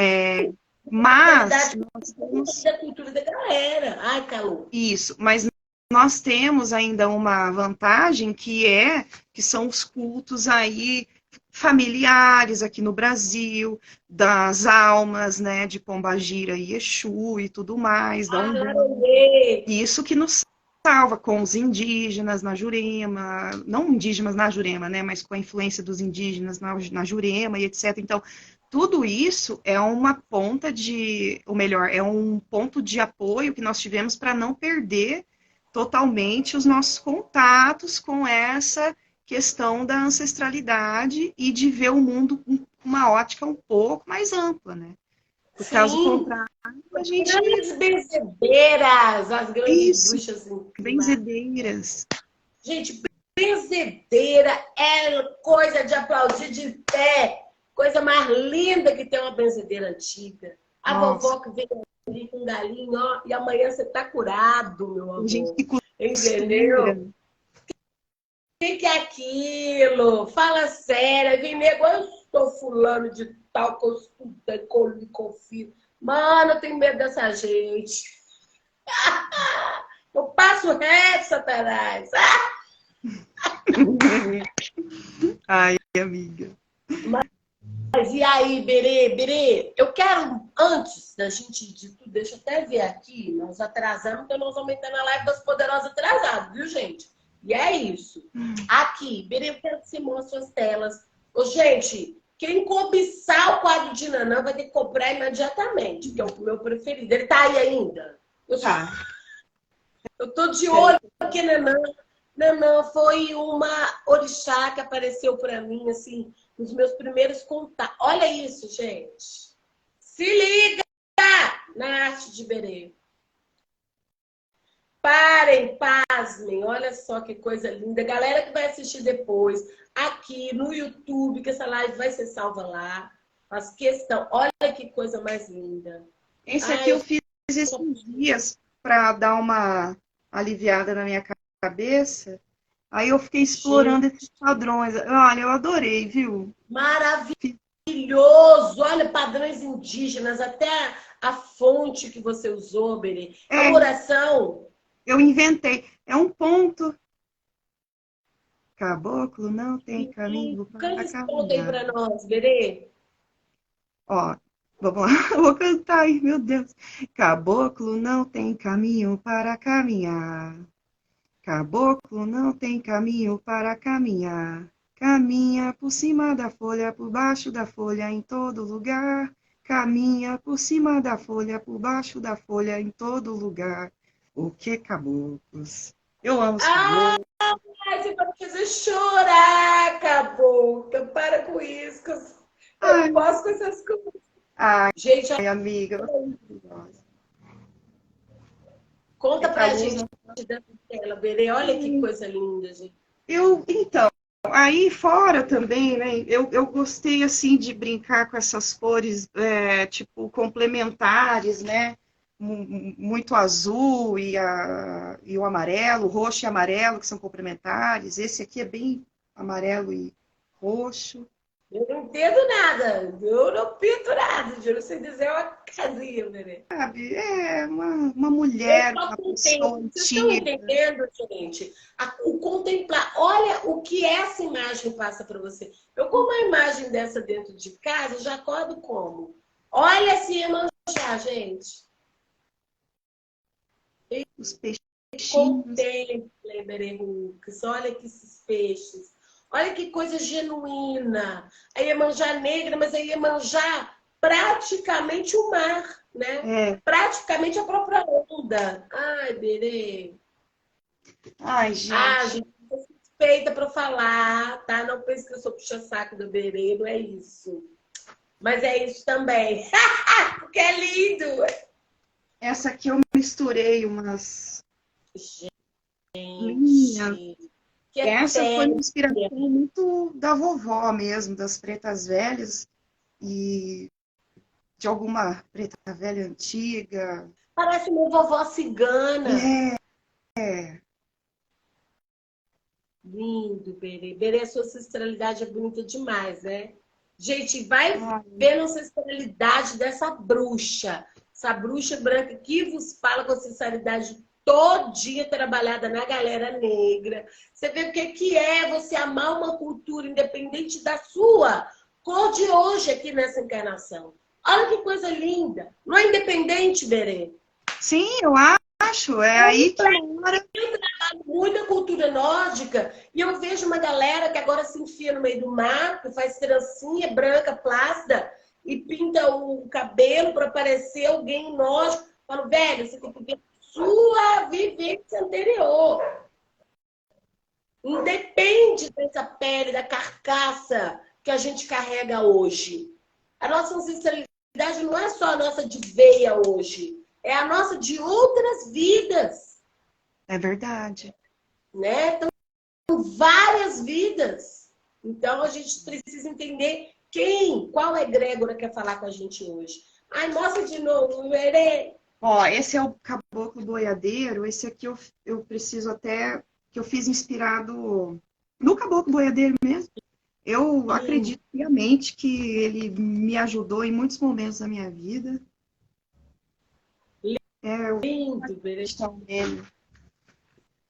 mas nós temos da cultura da galera. Ai, calor. isso, mas nós temos ainda uma vantagem que são os cultos aí familiares aqui no Brasil, das almas, né, de Pombagira e Exu e tudo mais, da Umbanda. Isso que nos salva com os indígenas na Jurema, não indígenas na Jurema, né, mas com a influência dos indígenas na Jurema e etc. Então, tudo isso é uma ponta ou melhor, é um ponto de apoio que nós tivemos para não perder totalmente os nossos contatos com essa questão da ancestralidade e de ver o mundo com uma ótica um pouco mais ampla, né? Por caso contrário, a gente... Grandes benzedeiras, as grandes bruxas. Benzedeiras. Gente, benzedeira é coisa de aplaudir de pé. Coisa mais linda que tem uma benzedeira antiga. A vovó que vem ali com um galinho, ó, e amanhã você tá curado, meu amor. Entendeu? O que é aquilo? Fala sério. Vem nego, eu sou fulano de tal, que eu escutei, que eu confio. Mano, eu tenho medo dessa gente. Eu passo reto, Satanás. Ai, amiga. Mas e aí, Berê? Eu quero, antes da gente de tudo, deixa eu até ver aqui, nós atrasamos, então nós vamos entrar na live das poderosas atrasadas, viu, gente? E é isso. Aqui, Berê, eu quero que você mostre as telas. Ô, gente, quem cobiçar o quadro de Nanã vai ter que comprar imediatamente, que é o meu preferido. Ele tá aí ainda? Eu tô de olho porque Nanã foi uma orixá que apareceu para mim, assim, nos meus primeiros contatos. Olha isso, gente. Se liga na arte de Berê. Parem, pasmem, olha só que coisa linda. Galera que vai assistir depois, aqui no YouTube, que essa live vai ser salva lá. Faz questão. Olha que coisa mais linda. Esse aqui eu fiz esses dias para dar uma aliviada na minha cabeça. Aí eu fiquei explorando esses padrões. Olha, eu adorei, viu? Maravilhoso! Olha, padrões indígenas, até a fonte que você usou, Berê. A oração. Eu inventei. É um ponto. Caboclo não tem caminho para Canta esse caminhar. ponto aí para nós, Berê. Ó, vamos lá. Eu vou cantar aí, meu Deus. Caboclo não tem caminho para caminhar. Caboclo não tem caminho para caminhar. Caminha por cima da folha, por baixo da folha, em todo lugar. Caminha por cima da folha, por baixo da folha, em todo lugar. O que caboclos? Eu amo os caboclos. Ai, você vai me fazer chorar, cabocla. Para com isso, que eu não posso com essas coisas. Ai, gente, amiga. Conta pra gente dessa tela, Berê. Olha que coisa linda, gente. Então, aí fora também, né? Eu gostei assim de brincar com essas cores, tipo complementares, né? Muito azul e o amarelo, roxo e amarelo que são complementares. Esse aqui é bem amarelo e roxo. Eu não entendo nada, eu não pinto nada, eu não sei dizer uma casinha, Berê. Sabe, é uma mulher, uma pessoa antiga. Vocês estão entendendo, gente? O contemplar. Olha o que essa imagem passa para você. Eu, com uma imagem dessa dentro de casa, já acordo como? Olha esse Iemanjá, gente. Os peixinhos. Contemplem, Berê Hux. Olha que esses peixes. Olha que coisa genuína. A Iemanjá negra, mas a Iemanjá praticamente o mar, né? Praticamente a própria onda. Ai, Berê. Ai, gente. Gente, eu sou suspeita para falar, tá? Não pense que eu sou puxa-saco do Berê, não é isso. Mas é isso também. Porque é lindo. Essa aqui eu misturei umas linhas. Essa foi uma inspiração muito da vovó mesmo, das pretas velhas e de alguma preta velha antiga. Parece uma vovó cigana. Lindo, Berê. Berê, a sua ancestralidade é bonita demais, né? Gente, vai ver a ancestralidade dessa bruxa. Essa bruxa branca que vos fala com sinceridade todinha trabalhada na galera negra. Você vê o que é você amar uma cultura independente da sua cor de hoje aqui nessa encarnação. Olha que coisa linda. Não é independente, Berê? Sim, eu acho. É aí que mora. Eu trabalho muito a cultura nórdica e eu vejo uma galera que agora se enfia no meio do mato, faz trancinha branca, plácida e pinta o cabelo para parecer alguém nórdico. Falo, velho, você tem que ver sua vivência anterior. Independe dessa pele, da carcaça que a gente carrega hoje. A nossa ancestralidade não é só a nossa de veia hoje, é a nossa de outras vidas. É verdade. Né? Então, várias vidas. Então, a gente precisa entender qual egrégora quer falar com a gente hoje. Ai, mostra de novo, Berê. Ó, esse é o caboclo boiadeiro. Esse aqui eu preciso até... que eu fiz inspirado no caboclo boiadeiro mesmo. Eu acredito piamente que ele me ajudou em muitos momentos da minha vida. Lindo, Berê.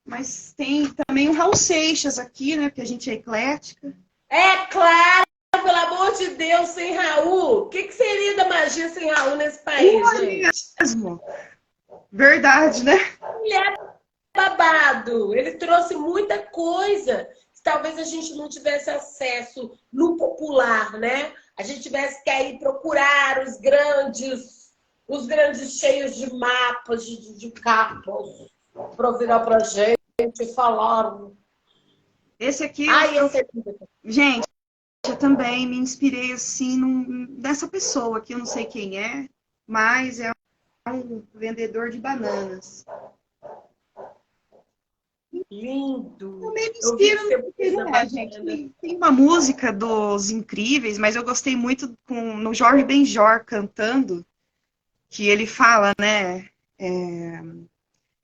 Mas tem também o Raul Seixas aqui, né? Porque a gente é eclética. É claro, pelo amor de Deus, sem Raul. O que seria da magia sem Raul nesse país, gente? Mesmo. Verdade, né? Ele é babado. Ele trouxe muita coisa. Talvez a gente não tivesse acesso no popular, né? A gente tivesse que ir procurar os grandes cheios de mapas, de capas. para virar pra gente falar. Esse aqui, Ai, esse é lindo. gente, eu também me inspirei assim nessa pessoa que eu não sei quem é, mas é um vendedor de bananas. Lindo. Também me Eu vi que inspiro, você porque, fez a né, gente, banana. tem uma música dos Incríveis, mas eu gostei muito no Jorge Benjor cantando, que ele fala, né,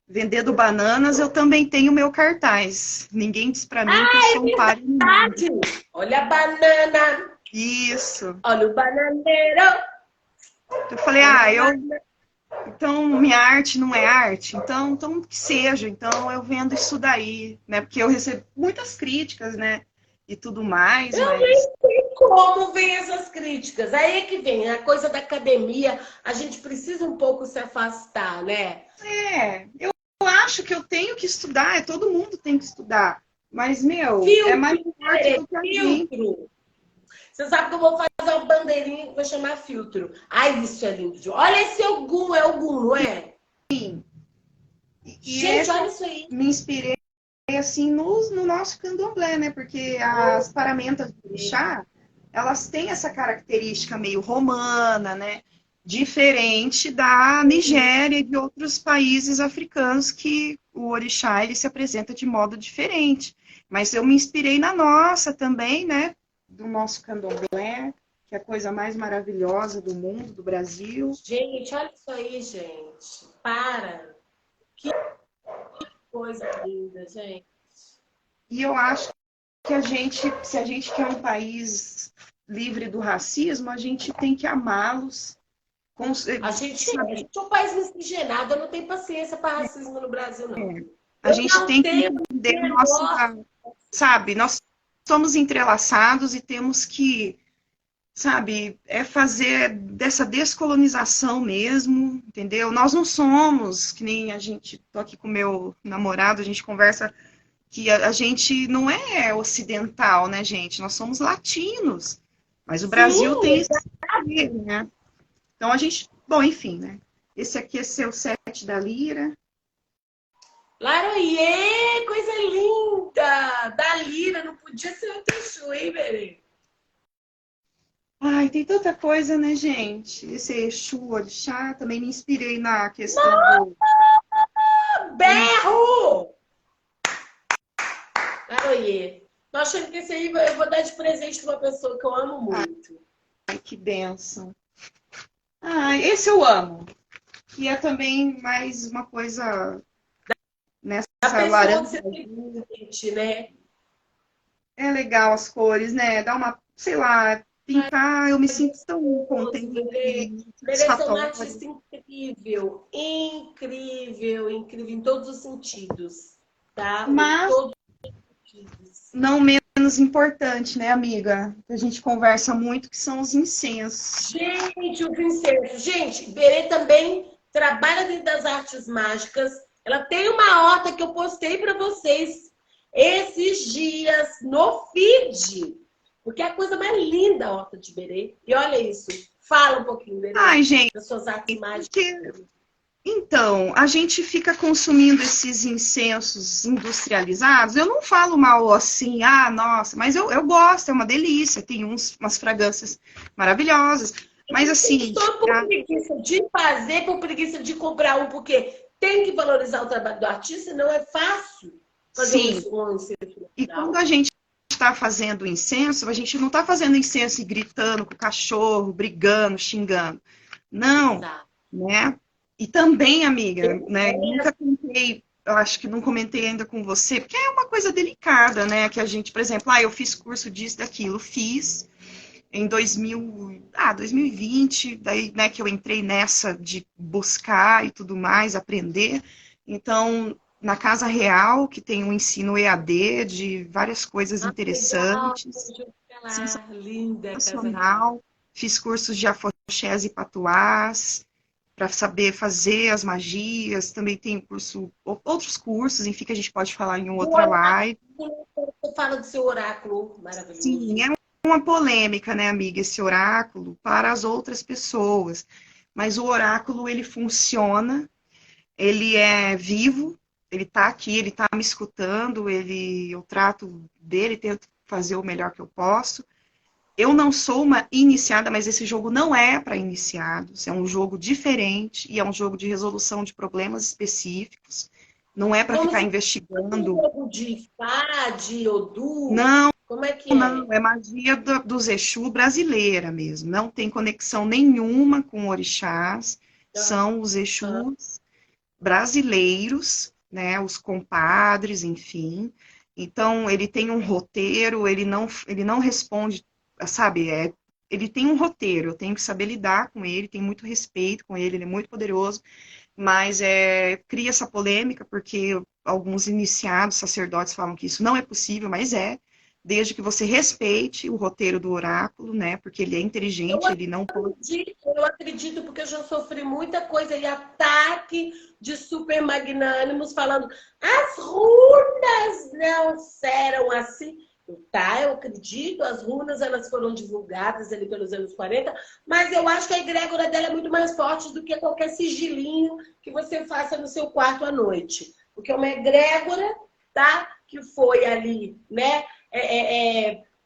vendendo bananas, eu também tenho meu cartaz. Ninguém diz pra mim que eu sou um páreo no mundo. Tati, olha a banana. Isso. Olha o bananeiro. Eu falei, Olha a eu banana. então minha arte não é arte, então que seja, então eu vendo isso daí, né? Porque eu recebo muitas críticas, né? E tudo mais, Eu mas nem sei como vem essas críticas. Aí é que vem a coisa da academia. A gente precisa um pouco se afastar, né? eu acho que eu tenho que estudar, todo mundo tem que estudar. Mas, meu, é mais Filtro, forte do que a gente. filtro. Você sabe que eu vou fazer uma bandeirinha que vai chamar filtro. Ai, isso é lindo. Olha esse Ogum, é Ogum, não é? E Gente, esse olha eu isso aí. me inspirei assim no nosso candomblé, né? Porque as paramentas de chá, elas têm essa característica meio romana, né? Diferente da Nigéria e de outros países africanos que o orixá ele se apresenta de modo diferente. Mas eu me inspirei na nossa também, né? Do nosso candomblé, que é a coisa mais maravilhosa do mundo, do Brasil. Gente, olha isso aí, gente. Para. Que coisa linda, gente. E eu acho que a gente, se a gente quer um país livre do racismo, a gente tem que amá-los. A Sabe, gente é um país miscigenado, eu não tenho paciência para racismo no Brasil, não. a Eu gente não tem que tenho entender a nossa, menor. sabe, nós somos entrelaçados e temos que, sabe, fazer dessa descolonização mesmo, entendeu? Nós não somos, que nem a gente, tô aqui com meu namorado, a gente conversa que a gente não é ocidental, né, gente? Nós somos latinos. Mas o Brasil Sim, tem isso, né? Então a gente, bom, enfim, né? Esse aqui é seu set da lira. Laroie, coisa linda! Da Lira, não podia ser outro show, hein, Berê? Ai, tem tanta coisa, né, gente? Esse Exu, Orixá, também me inspirei na questão do... Berro! Laroie. Tô achando que esse aí eu vou dar de presente para uma pessoa que eu amo muito. Ai, que bênção. Ah, esse eu amo. E é também mais uma coisa A nessa pessoa que laranja. você tem presente, né? É legal as cores, né? Dá uma, sei lá, pintar, eu me sinto tão Gostoso, Berê. contente, Berê, você é uma satisfatória. artista incrível. Incrível, incrível em todos os sentidos. Tá? Em Mas todos os sentidos. não menos importante, né, amiga? Que a gente conversa muito, que são os incensos. Gente, o Vincenzo. Gente, Berê também trabalha dentro das artes mágicas. Ela tem uma horta que eu postei para vocês esses dias no feed. Porque é a coisa mais linda a horta de Berê. E olha isso. Fala um pouquinho, Berê, Ai, gente, das suas artes mágicas. porque então, a gente fica consumindo esses incensos industrializados. Eu não falo mal assim, ah, nossa, mas eu gosto, é uma delícia, tem umas fragrâncias maravilhosas. Mas assim, Estou por preguiça de fazer, por preguiça de comprar um, porque tem que valorizar o trabalho do artista, não é fácil fazer sim. um incenso E quando natural. a gente está fazendo incenso, a gente não está fazendo incenso e gritando com o cachorro, brigando, xingando. Não, Exato. né? E também, amiga, né? Nunca contei, eu acho que não comentei ainda com você, porque é uma coisa delicada, né? Que a gente, por exemplo, eu fiz curso disso, daquilo, fiz em 2020, daí, né, que eu entrei nessa de buscar e tudo mais, aprender. Então, na Casa Real, que tem um ensino EAD de várias coisas Ah, legal, interessantes, lá, linda Casa Real. sensacional. Fiz cursos de afoxés e patuás, para saber fazer as magias. Também tem outros cursos, enfim, que a gente pode falar em O outra live. oráculo, você fala do seu oráculo Sim, maravilhoso. é uma polêmica, né, amiga, esse oráculo para as outras pessoas. Mas o oráculo, ele funciona, ele é vivo, ele tá aqui, ele tá me escutando, eu trato dele, tento fazer o melhor que eu posso. Eu não sou uma iniciada, mas esse jogo não é para iniciados. É um jogo diferente e é um jogo de resolução de problemas específicos. Não é para Como ficar se fosse um investigando. jogo de Fá, de Odu. Não, Como é que não, é? é magia dos Exu brasileira mesmo. Não tem conexão nenhuma com orixás. São os Aham. Exus brasileiros, né, os compadres, enfim. Então, ele tem um roteiro, ele não responde, sabe, ele tem um roteiro, eu tenho que saber lidar com ele, tenho muito respeito com ele, ele é muito poderoso, mas cria essa polêmica porque alguns iniciados, sacerdotes falam que isso não é possível, mas desde que você respeite o roteiro do oráculo, né, porque ele é Eu inteligente, ele não pode... eu acredito porque eu já sofri muita coisa e ataque de super magnânimos falando as runas não eram assim. Tá, eu acredito, as runas elas foram divulgadas ali pelos anos 40, mas eu acho que a egrégora dela é muito mais forte do que qualquer sigilinho que você faça no seu quarto à noite. Porque é uma egrégora, tá? Que foi ali, né?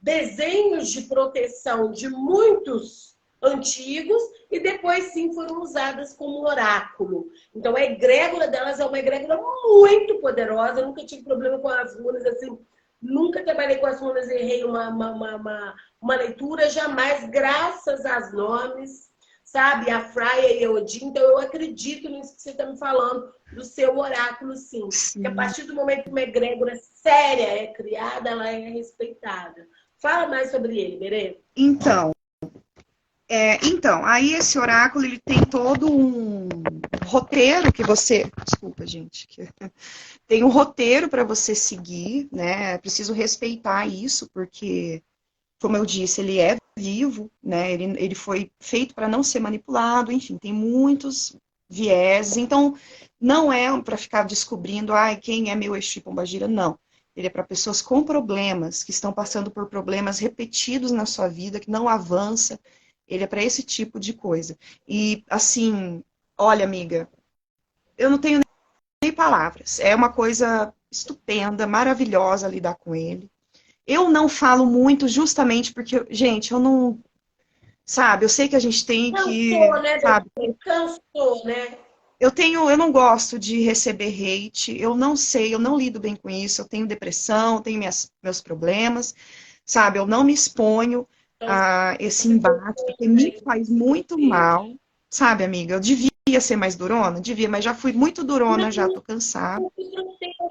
Desenhos de proteção de muitos antigos e depois sim foram usadas como oráculo. Então a egrégora delas é uma egrégora muito poderosa. Eu nunca tive problema com as runas, assim, nunca trabalhei com as runas e errei uma leitura, jamais, graças aos nomes, sabe? A Freya e a Odin. Então eu acredito nisso que você está me falando, do seu oráculo, sim. Que a Sim. partir do momento que uma egrégora séria é criada, ela é respeitada. Fala mais sobre ele, Berê. Então, aí esse oráculo ele tem todo um roteiro que você, desculpa, gente, tem um roteiro para você seguir, né? É preciso respeitar isso, porque, como eu disse, ele é vivo, né? Ele foi feito para não ser manipulado, enfim, tem muitos viés. Então, não é para ficar descobrindo, quem é meu Exu Pombagira, não. Ele é para pessoas com problemas, que estão passando por problemas repetidos na sua vida, que não avança. Ele é para esse tipo de coisa. E, assim, olha, amiga, eu não tenho nem palavras. É uma coisa estupenda, maravilhosa lidar com ele. Eu não falo muito justamente porque, gente, eu não, sabe, eu sei que a gente tem que, Cansou, né, sabe, Berê? Cansou, né? eu não gosto de receber hate, eu não sei, eu não lido bem com isso, eu tenho depressão, tenho meus problemas, sabe, eu não me exponho Então, a esse você embate, colocou porque me aí faz você muito fez. mal, sabe, amiga, eu devia ser mais durona, devia, mas já fui muito durona, já tô cansada.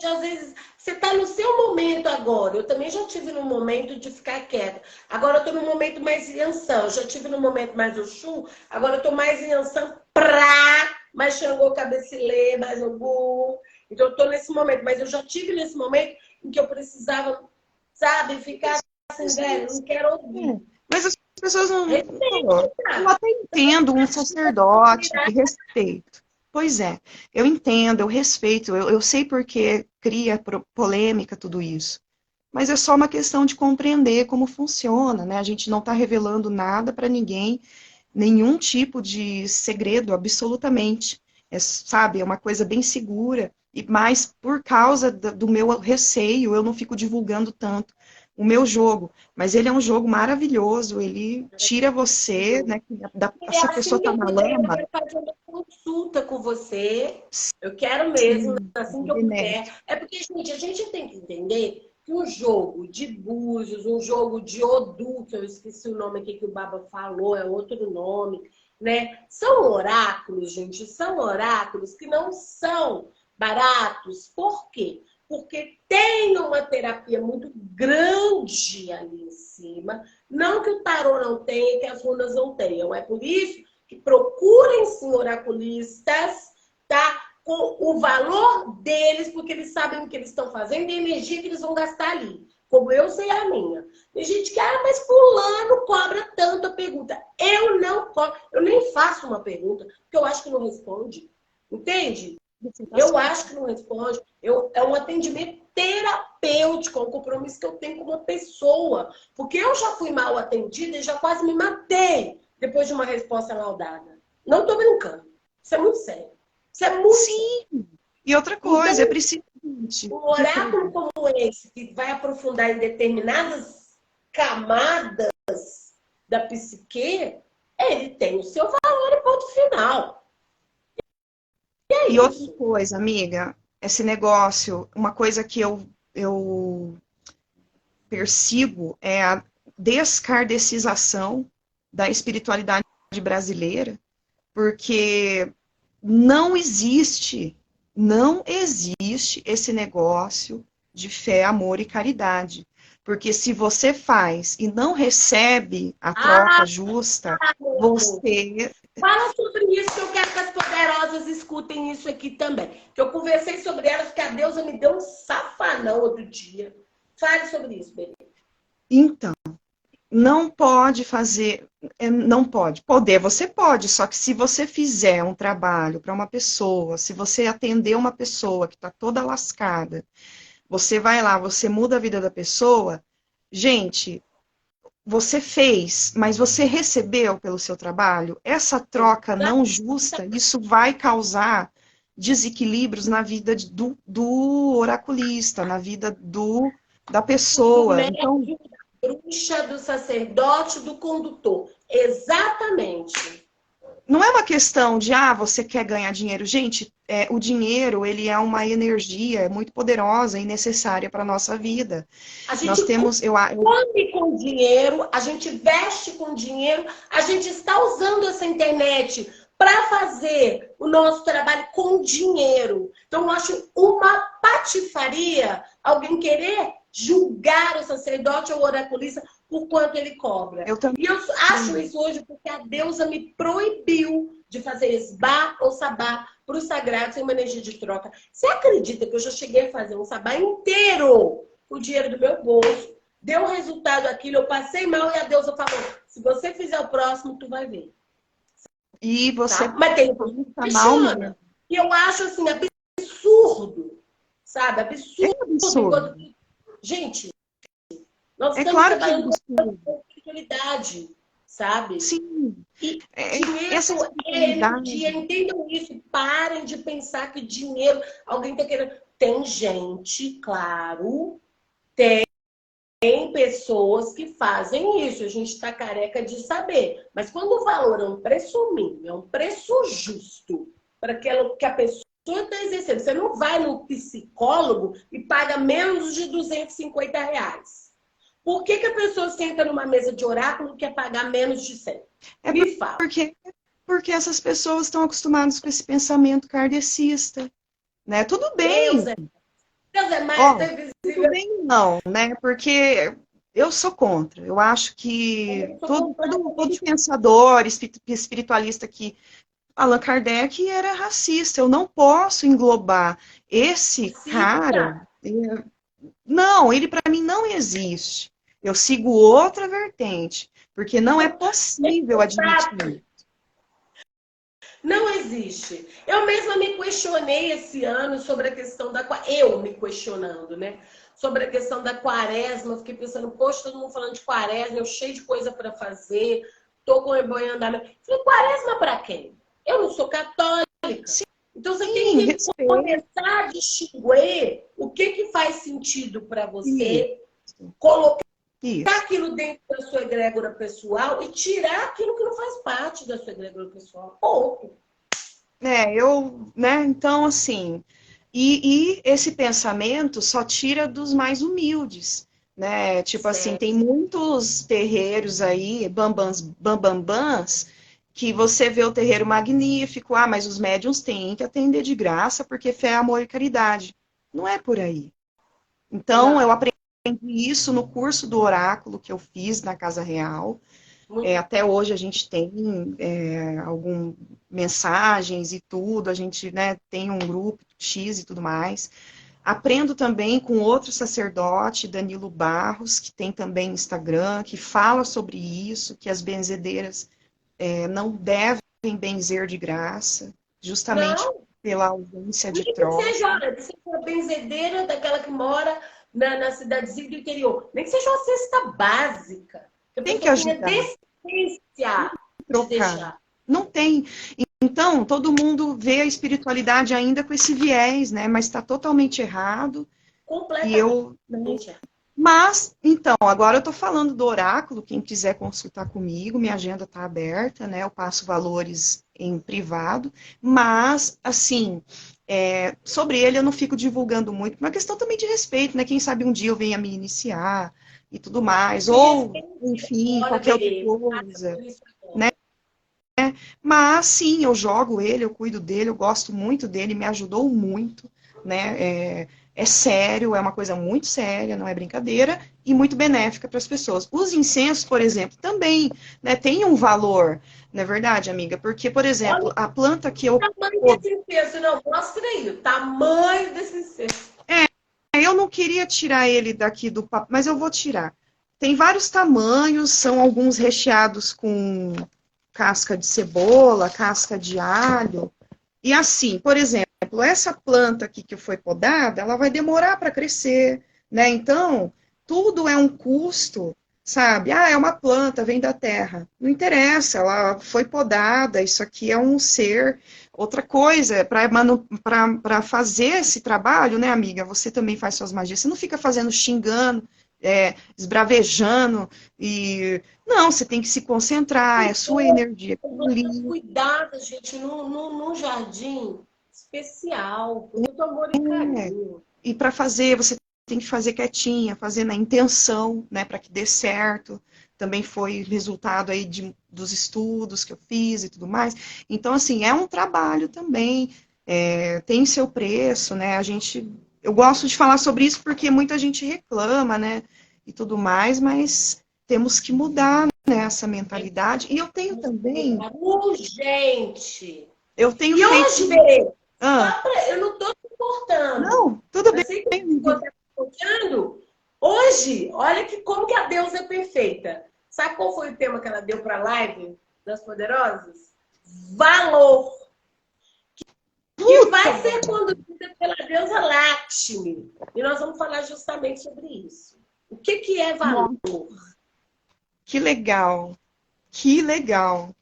Às vezes, você está no seu momento agora. Eu também já tive no momento de ficar quieta. Agora eu estou no momento mais Yansan. Eu já tive no momento mais Oxum. Agora eu estou mais Yansan mais Xangô, Cabecilê, mais Ogum. Então eu estou nesse momento. Mas eu já tive nesse momento em que eu precisava, sabe, ficar assim, velho, não quero ouvir. Mas as pessoas não. Pô, eu Respeita. até entendo um sacerdote de respeito. Pois é, eu entendo, eu respeito, eu sei porque cria polêmica tudo isso. Mas é só uma questão de compreender como funciona, né? A gente não está revelando nada para ninguém, nenhum tipo de segredo, absolutamente. Sabe, é uma coisa bem segura. Mas por causa do meu receio, eu não fico divulgando tanto o meu jogo. Mas ele é um jogo maravilhoso, ele tira você, né? É Se a pessoa assim que está eu na puder, eu lema, quero fazer uma consulta com você. Eu quero mesmo, sim, assim que eu puder. genético. É porque, gente, a gente tem que entender que um jogo de búzios, um jogo de Odu, que eu esqueci o nome aqui que o Baba falou, é outro nome, né? São oráculos, gente, são oráculos que não são baratos. Por quê? Porque tem uma terapia muito grande ali em cima. Não que o tarô não tenha, que as runas não tenham. É por isso que procurem sim oraculistas, tá? Com o valor deles, porque eles sabem o que eles estão fazendo e a energia que eles vão gastar ali. Como eu sei a minha. Tem gente que, mas fulano cobra tanto a pergunta. Eu não cobro, eu nem faço uma pergunta, porque eu acho que não responde. Entende? Eu acho que não responde. É um atendimento terapêutico, é um compromisso que eu tenho com uma pessoa. Porque eu já fui mal atendida e já quase me matei depois de uma resposta mal dada. Não estou brincando. Isso é muito sério. Isso é muito sério. Sim, E outra coisa, é Então, preciso. um oráculo como esse, que vai aprofundar em determinadas camadas da psique, ele tem o seu valor e ponto final. E é E outra isso. coisa, amiga, esse negócio, uma coisa que eu persigo é a descardecização da espiritualidade brasileira, porque não existe esse negócio de fé, amor e caridade. Porque se você faz e não recebe a troca Ah, justa, meu amor. você. Fala sobre isso, que eu quero que as poderosas escutem isso aqui também. Que eu conversei sobre elas, que a deusa me deu um safanão outro dia. Fale sobre isso, Benê. Então, não pode fazer. Não pode. Poder, você pode, só que se você fizer um trabalho para uma pessoa, se você atender uma pessoa que está toda lascada, você vai lá, você muda a vida da pessoa, gente, você fez, mas você recebeu pelo seu trabalho, essa troca não justa, isso vai causar desequilíbrios na vida do oraculista, na vida da Do pessoa. Então, médium, da bruxa, do sacerdote, do condutor. Exatamente. não é uma questão de, você quer ganhar dinheiro. Gente, o dinheiro, ele é uma energia muito poderosa e necessária para a nossa vida. A gente Nós temos, come com dinheiro, a gente veste com dinheiro, a gente está usando essa internet para fazer o nosso trabalho com dinheiro. Então, eu acho uma patifaria alguém querer julgar o sacerdote ou o oraculista por quanto ele cobra. eu também. E eu acho isso hoje porque a deusa me proibiu de fazer esbá ou sabá para o sagrado sem uma energia de troca. Você acredita que eu já cheguei a fazer um sabá inteiro com o dinheiro do meu bolso? Deu resultado aquilo, eu passei mal e a deusa falou: se você fizer o próximo, tu vai ver. E você Tá? Mas tem tá mal mesmo. questiona. E eu acho assim, absurdo. Sabe? É Absurdo. absurdo. Gente, nós É estamos claro que é trabalhando absurdo. com espiritualidade, sabe? Sim. E Essa dinheiro é espiritualidade. energia. Entendam isso. Parem de pensar que dinheiro, alguém está querendo. Tem gente, claro, tem pessoas que fazem isso. A gente está careca de saber. Mas quando o valor é um preço mínimo, é um preço justo para aquilo que a pessoa está exercendo. Você não vai no psicólogo e paga menos de R$ 250. Por que a pessoa senta numa mesa de oráculo e quer pagar menos de 100? É Me fala. porque essas pessoas estão acostumadas com esse pensamento kardecista, né? Tudo bem, Deus é mais ó, tudo previsível. bem não, né? Porque eu sou contra. Eu acho que Eu sou todo completamente pensador espiritualista que Allan Kardec era racista. Eu não posso englobar esse cara. racista. Não, ele para mim não existe. Eu sigo outra vertente, porque não é possível admitir. Não existe. Eu mesma me questionei esse ano sobre a questão da... Eu me questionando, né? Sobre a questão da quaresma. Fiquei pensando, poxa, todo mundo falando de quaresma, eu cheio de coisa para fazer, tô com o eboi em andamento. Falei, quaresma para quem? Eu não sou católica. Sim, Então você tem que respeito. começar a distinguir o que faz sentido para você, Isso, colocar isso. aquilo dentro da sua egrégora pessoal e tirar aquilo que não faz parte da sua egrégora pessoal. Ponto. Né, então, assim, e esse pensamento só tira dos mais humildes, né, tipo assim, Certo. tem muitos terreiros aí, bambambãs, que você vê o terreiro magnífico, mas os médiuns têm que atender de graça, porque fé, amor e caridade. Não é por aí. Então, eu Não. aprendi isso no curso do oráculo que eu fiz na Casa Real. Muito. Até hoje a gente tem algumas mensagens e tudo, a gente, né, tem um grupo X e tudo mais. Aprendo também com outro sacerdote, Danilo Barros, que tem também Instagram, que fala sobre isso, que as benzedeiras não devem benzer de graça, justamente Não. pela ausência de Nem que troca. seja, olha, que seja uma benzedeira daquela que mora na cidadezinha do interior. Nem que seja uma cesta básica. Que a Tem que pessoa tenha ajudar, decência de trocar. deixar. Não tem. Então, todo mundo vê a espiritualidade ainda com esse viés, né? Mas está totalmente errado. E eu... Completamente. Mas, então, agora eu estou falando do oráculo, quem quiser consultar comigo, minha agenda está aberta, né? Eu passo valores em privado, mas, assim, sobre ele eu não fico divulgando muito, uma questão também de respeito, né? Quem sabe um dia eu venha me iniciar e tudo mais, ou, enfim, qualquer outra coisa. Mas, sim, eu jogo ele, eu cuido dele, eu gosto muito dele, me ajudou muito, né? É sério, é uma coisa muito séria, não é brincadeira, e muito benéfica para as pessoas. Os incensos, por exemplo, também, né, tem um valor, não é verdade, amiga? Porque, por exemplo, Olha a planta que o eu... tamanho desse incenso, não, mostra aí, o tamanho desse incenso. Eu não queria tirar ele daqui do papel, mas eu vou tirar. Tem vários tamanhos, são alguns recheados com casca de cebola, casca de alho. E assim, por exemplo, essa planta aqui que foi podada, ela vai demorar para crescer, né? Então, tudo é um custo, sabe? Ah, é uma planta, vem da terra. Não interessa, ela foi podada, isso aqui é um ser. Outra coisa, para fazer esse trabalho, né, amiga? Você também faz suas magias. Você não fica fazendo xingando, esbravejando e não, você tem que se concentrar, é sua energia. Cuidado, gente, num jardim especial, com muito amor e carinho. E para fazer, você tem que fazer quietinha, fazer na intenção, né, para que dê certo. Também foi resultado aí dos estudos que eu fiz e tudo mais. Então, assim, é um trabalho também, tem seu preço, né? Eu gosto de falar sobre isso porque muita gente reclama, né, e tudo mais, mas temos que mudar, né, essa mentalidade. E eu tenho também, Urgente. eu tenho E feito. hoje, Bê, Ah, eu não estou me importando. não, tudo Eu bem. sei que você está me hoje, olha como que a deusa é perfeita. Sabe qual foi o tema que ela deu para a live das Poderosas? Valor. Que vai ser conduzida pela deusa Lakshmi. E nós vamos falar justamente sobre isso. O que é valor? Que legal, que legal.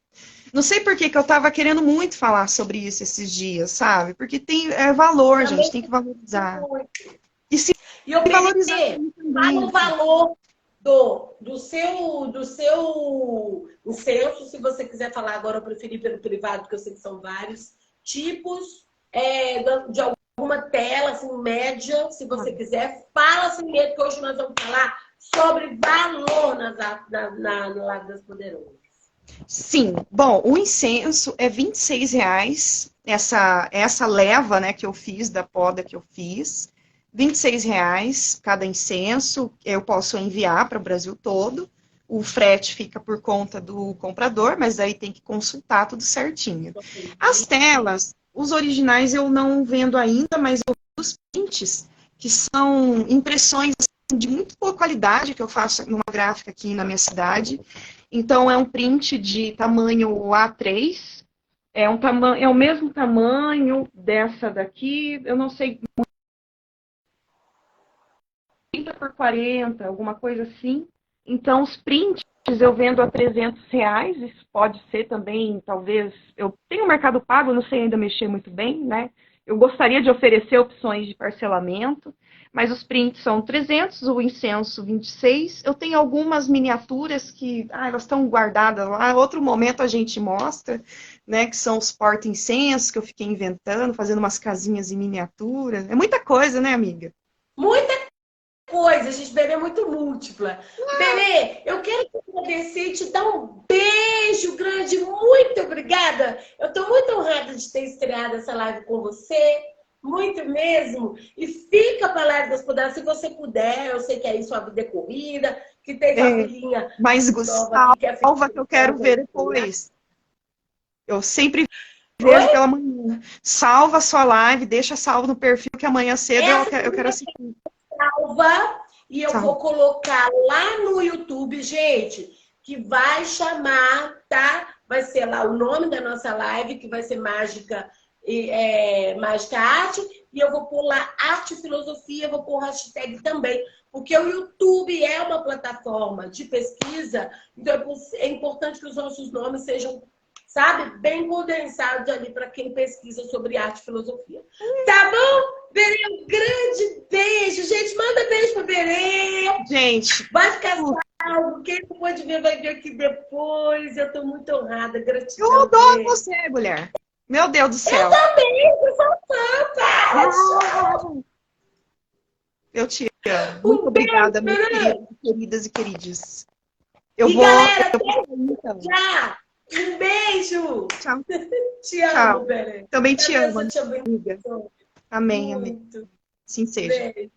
Não sei por que eu estava querendo muito falar sobre isso esses dias, sabe? Porque tem valor, gente, tem que valorizar. E se E eu valorizar fala o também. valor do seu incenso, se você quiser falar agora, eu preferi pelo privado, porque eu sei que são vários tipos de alguma tela, assim, média, se você quiser. Fala sem medo, que hoje nós vamos falar sobre valor na Live das Poderosas. Sim, bom, o incenso é R$ 26, essa leva, né, que eu fiz, da poda que eu fiz, R$ 26 cada incenso, eu posso enviar para o Brasil todo, o frete fica por conta do comprador, mas aí tem que consultar tudo certinho. As telas, os originais eu não vendo ainda, mas eu vi os prints, que são impressões assim, de muito boa qualidade, que eu faço numa gráfica aqui na minha cidade. Então, é um print de tamanho A3, é o mesmo tamanho dessa daqui, eu não sei, 30 por 40, alguma coisa assim. Então, os prints eu vendo a R$ 300, isso pode ser também, talvez, eu tenho um Mercado Pago, não sei ainda mexer muito bem, né? Eu gostaria de oferecer opções de parcelamento, mas os prints são 300, o incenso 26. Eu tenho algumas miniaturas que elas estão guardadas lá, outro momento a gente mostra, né, que são os porta-incensos que eu fiquei inventando, fazendo umas casinhas em miniatura. É muita coisa, né, amiga? Muita coisa, a gente Berê é muito múltipla. Berê, eu quero te agradecer e te dar um beijo grande, muito obrigada. Eu estou muito honrada de ter estreado essa live com você, muito mesmo. E fica para a live das Poderosas, se você puder, eu sei que aí sua vida é corrida, que tem sua filhinha mas nova aqui, que é salva que eu quero ver depois. Eu sempre vejo pela manhã. Salva a sua live, deixa salvo no perfil que amanhã cedo eu quero assistir. Salva e eu vou colocar lá no YouTube, gente, que vai chamar, tá? Vai ser lá o nome da nossa live, que vai ser Mágica Mágica Arte, e eu vou pôr lá Arte e Filosofia, vou pôr hashtag também, porque o YouTube é uma plataforma de pesquisa, então é importante que os nossos nomes sejam sabe? Bem condensados ali para quem pesquisa sobre arte e filosofia. Tá bom? Berê, um grande beijo. Gente, manda beijo para Berê. Gente, Vai ficar salvo. Quem não pode ver, vai ver aqui depois. Eu tô muito honrada. eu Gratidão. adoro Berê. você, mulher. Meu Deus do céu. Eu também, eu sou santa. Eu te amo. Muito obrigada, meus Berê. queridas e queridos. Eu E vou. galera, Eu vou sair, então. já. Um beijo. Tchau. Te amo, Tchau. Berê. Também te Deus amo, te amiga. abençoe. Amém, amém. Muito. Assim seja. Beijo.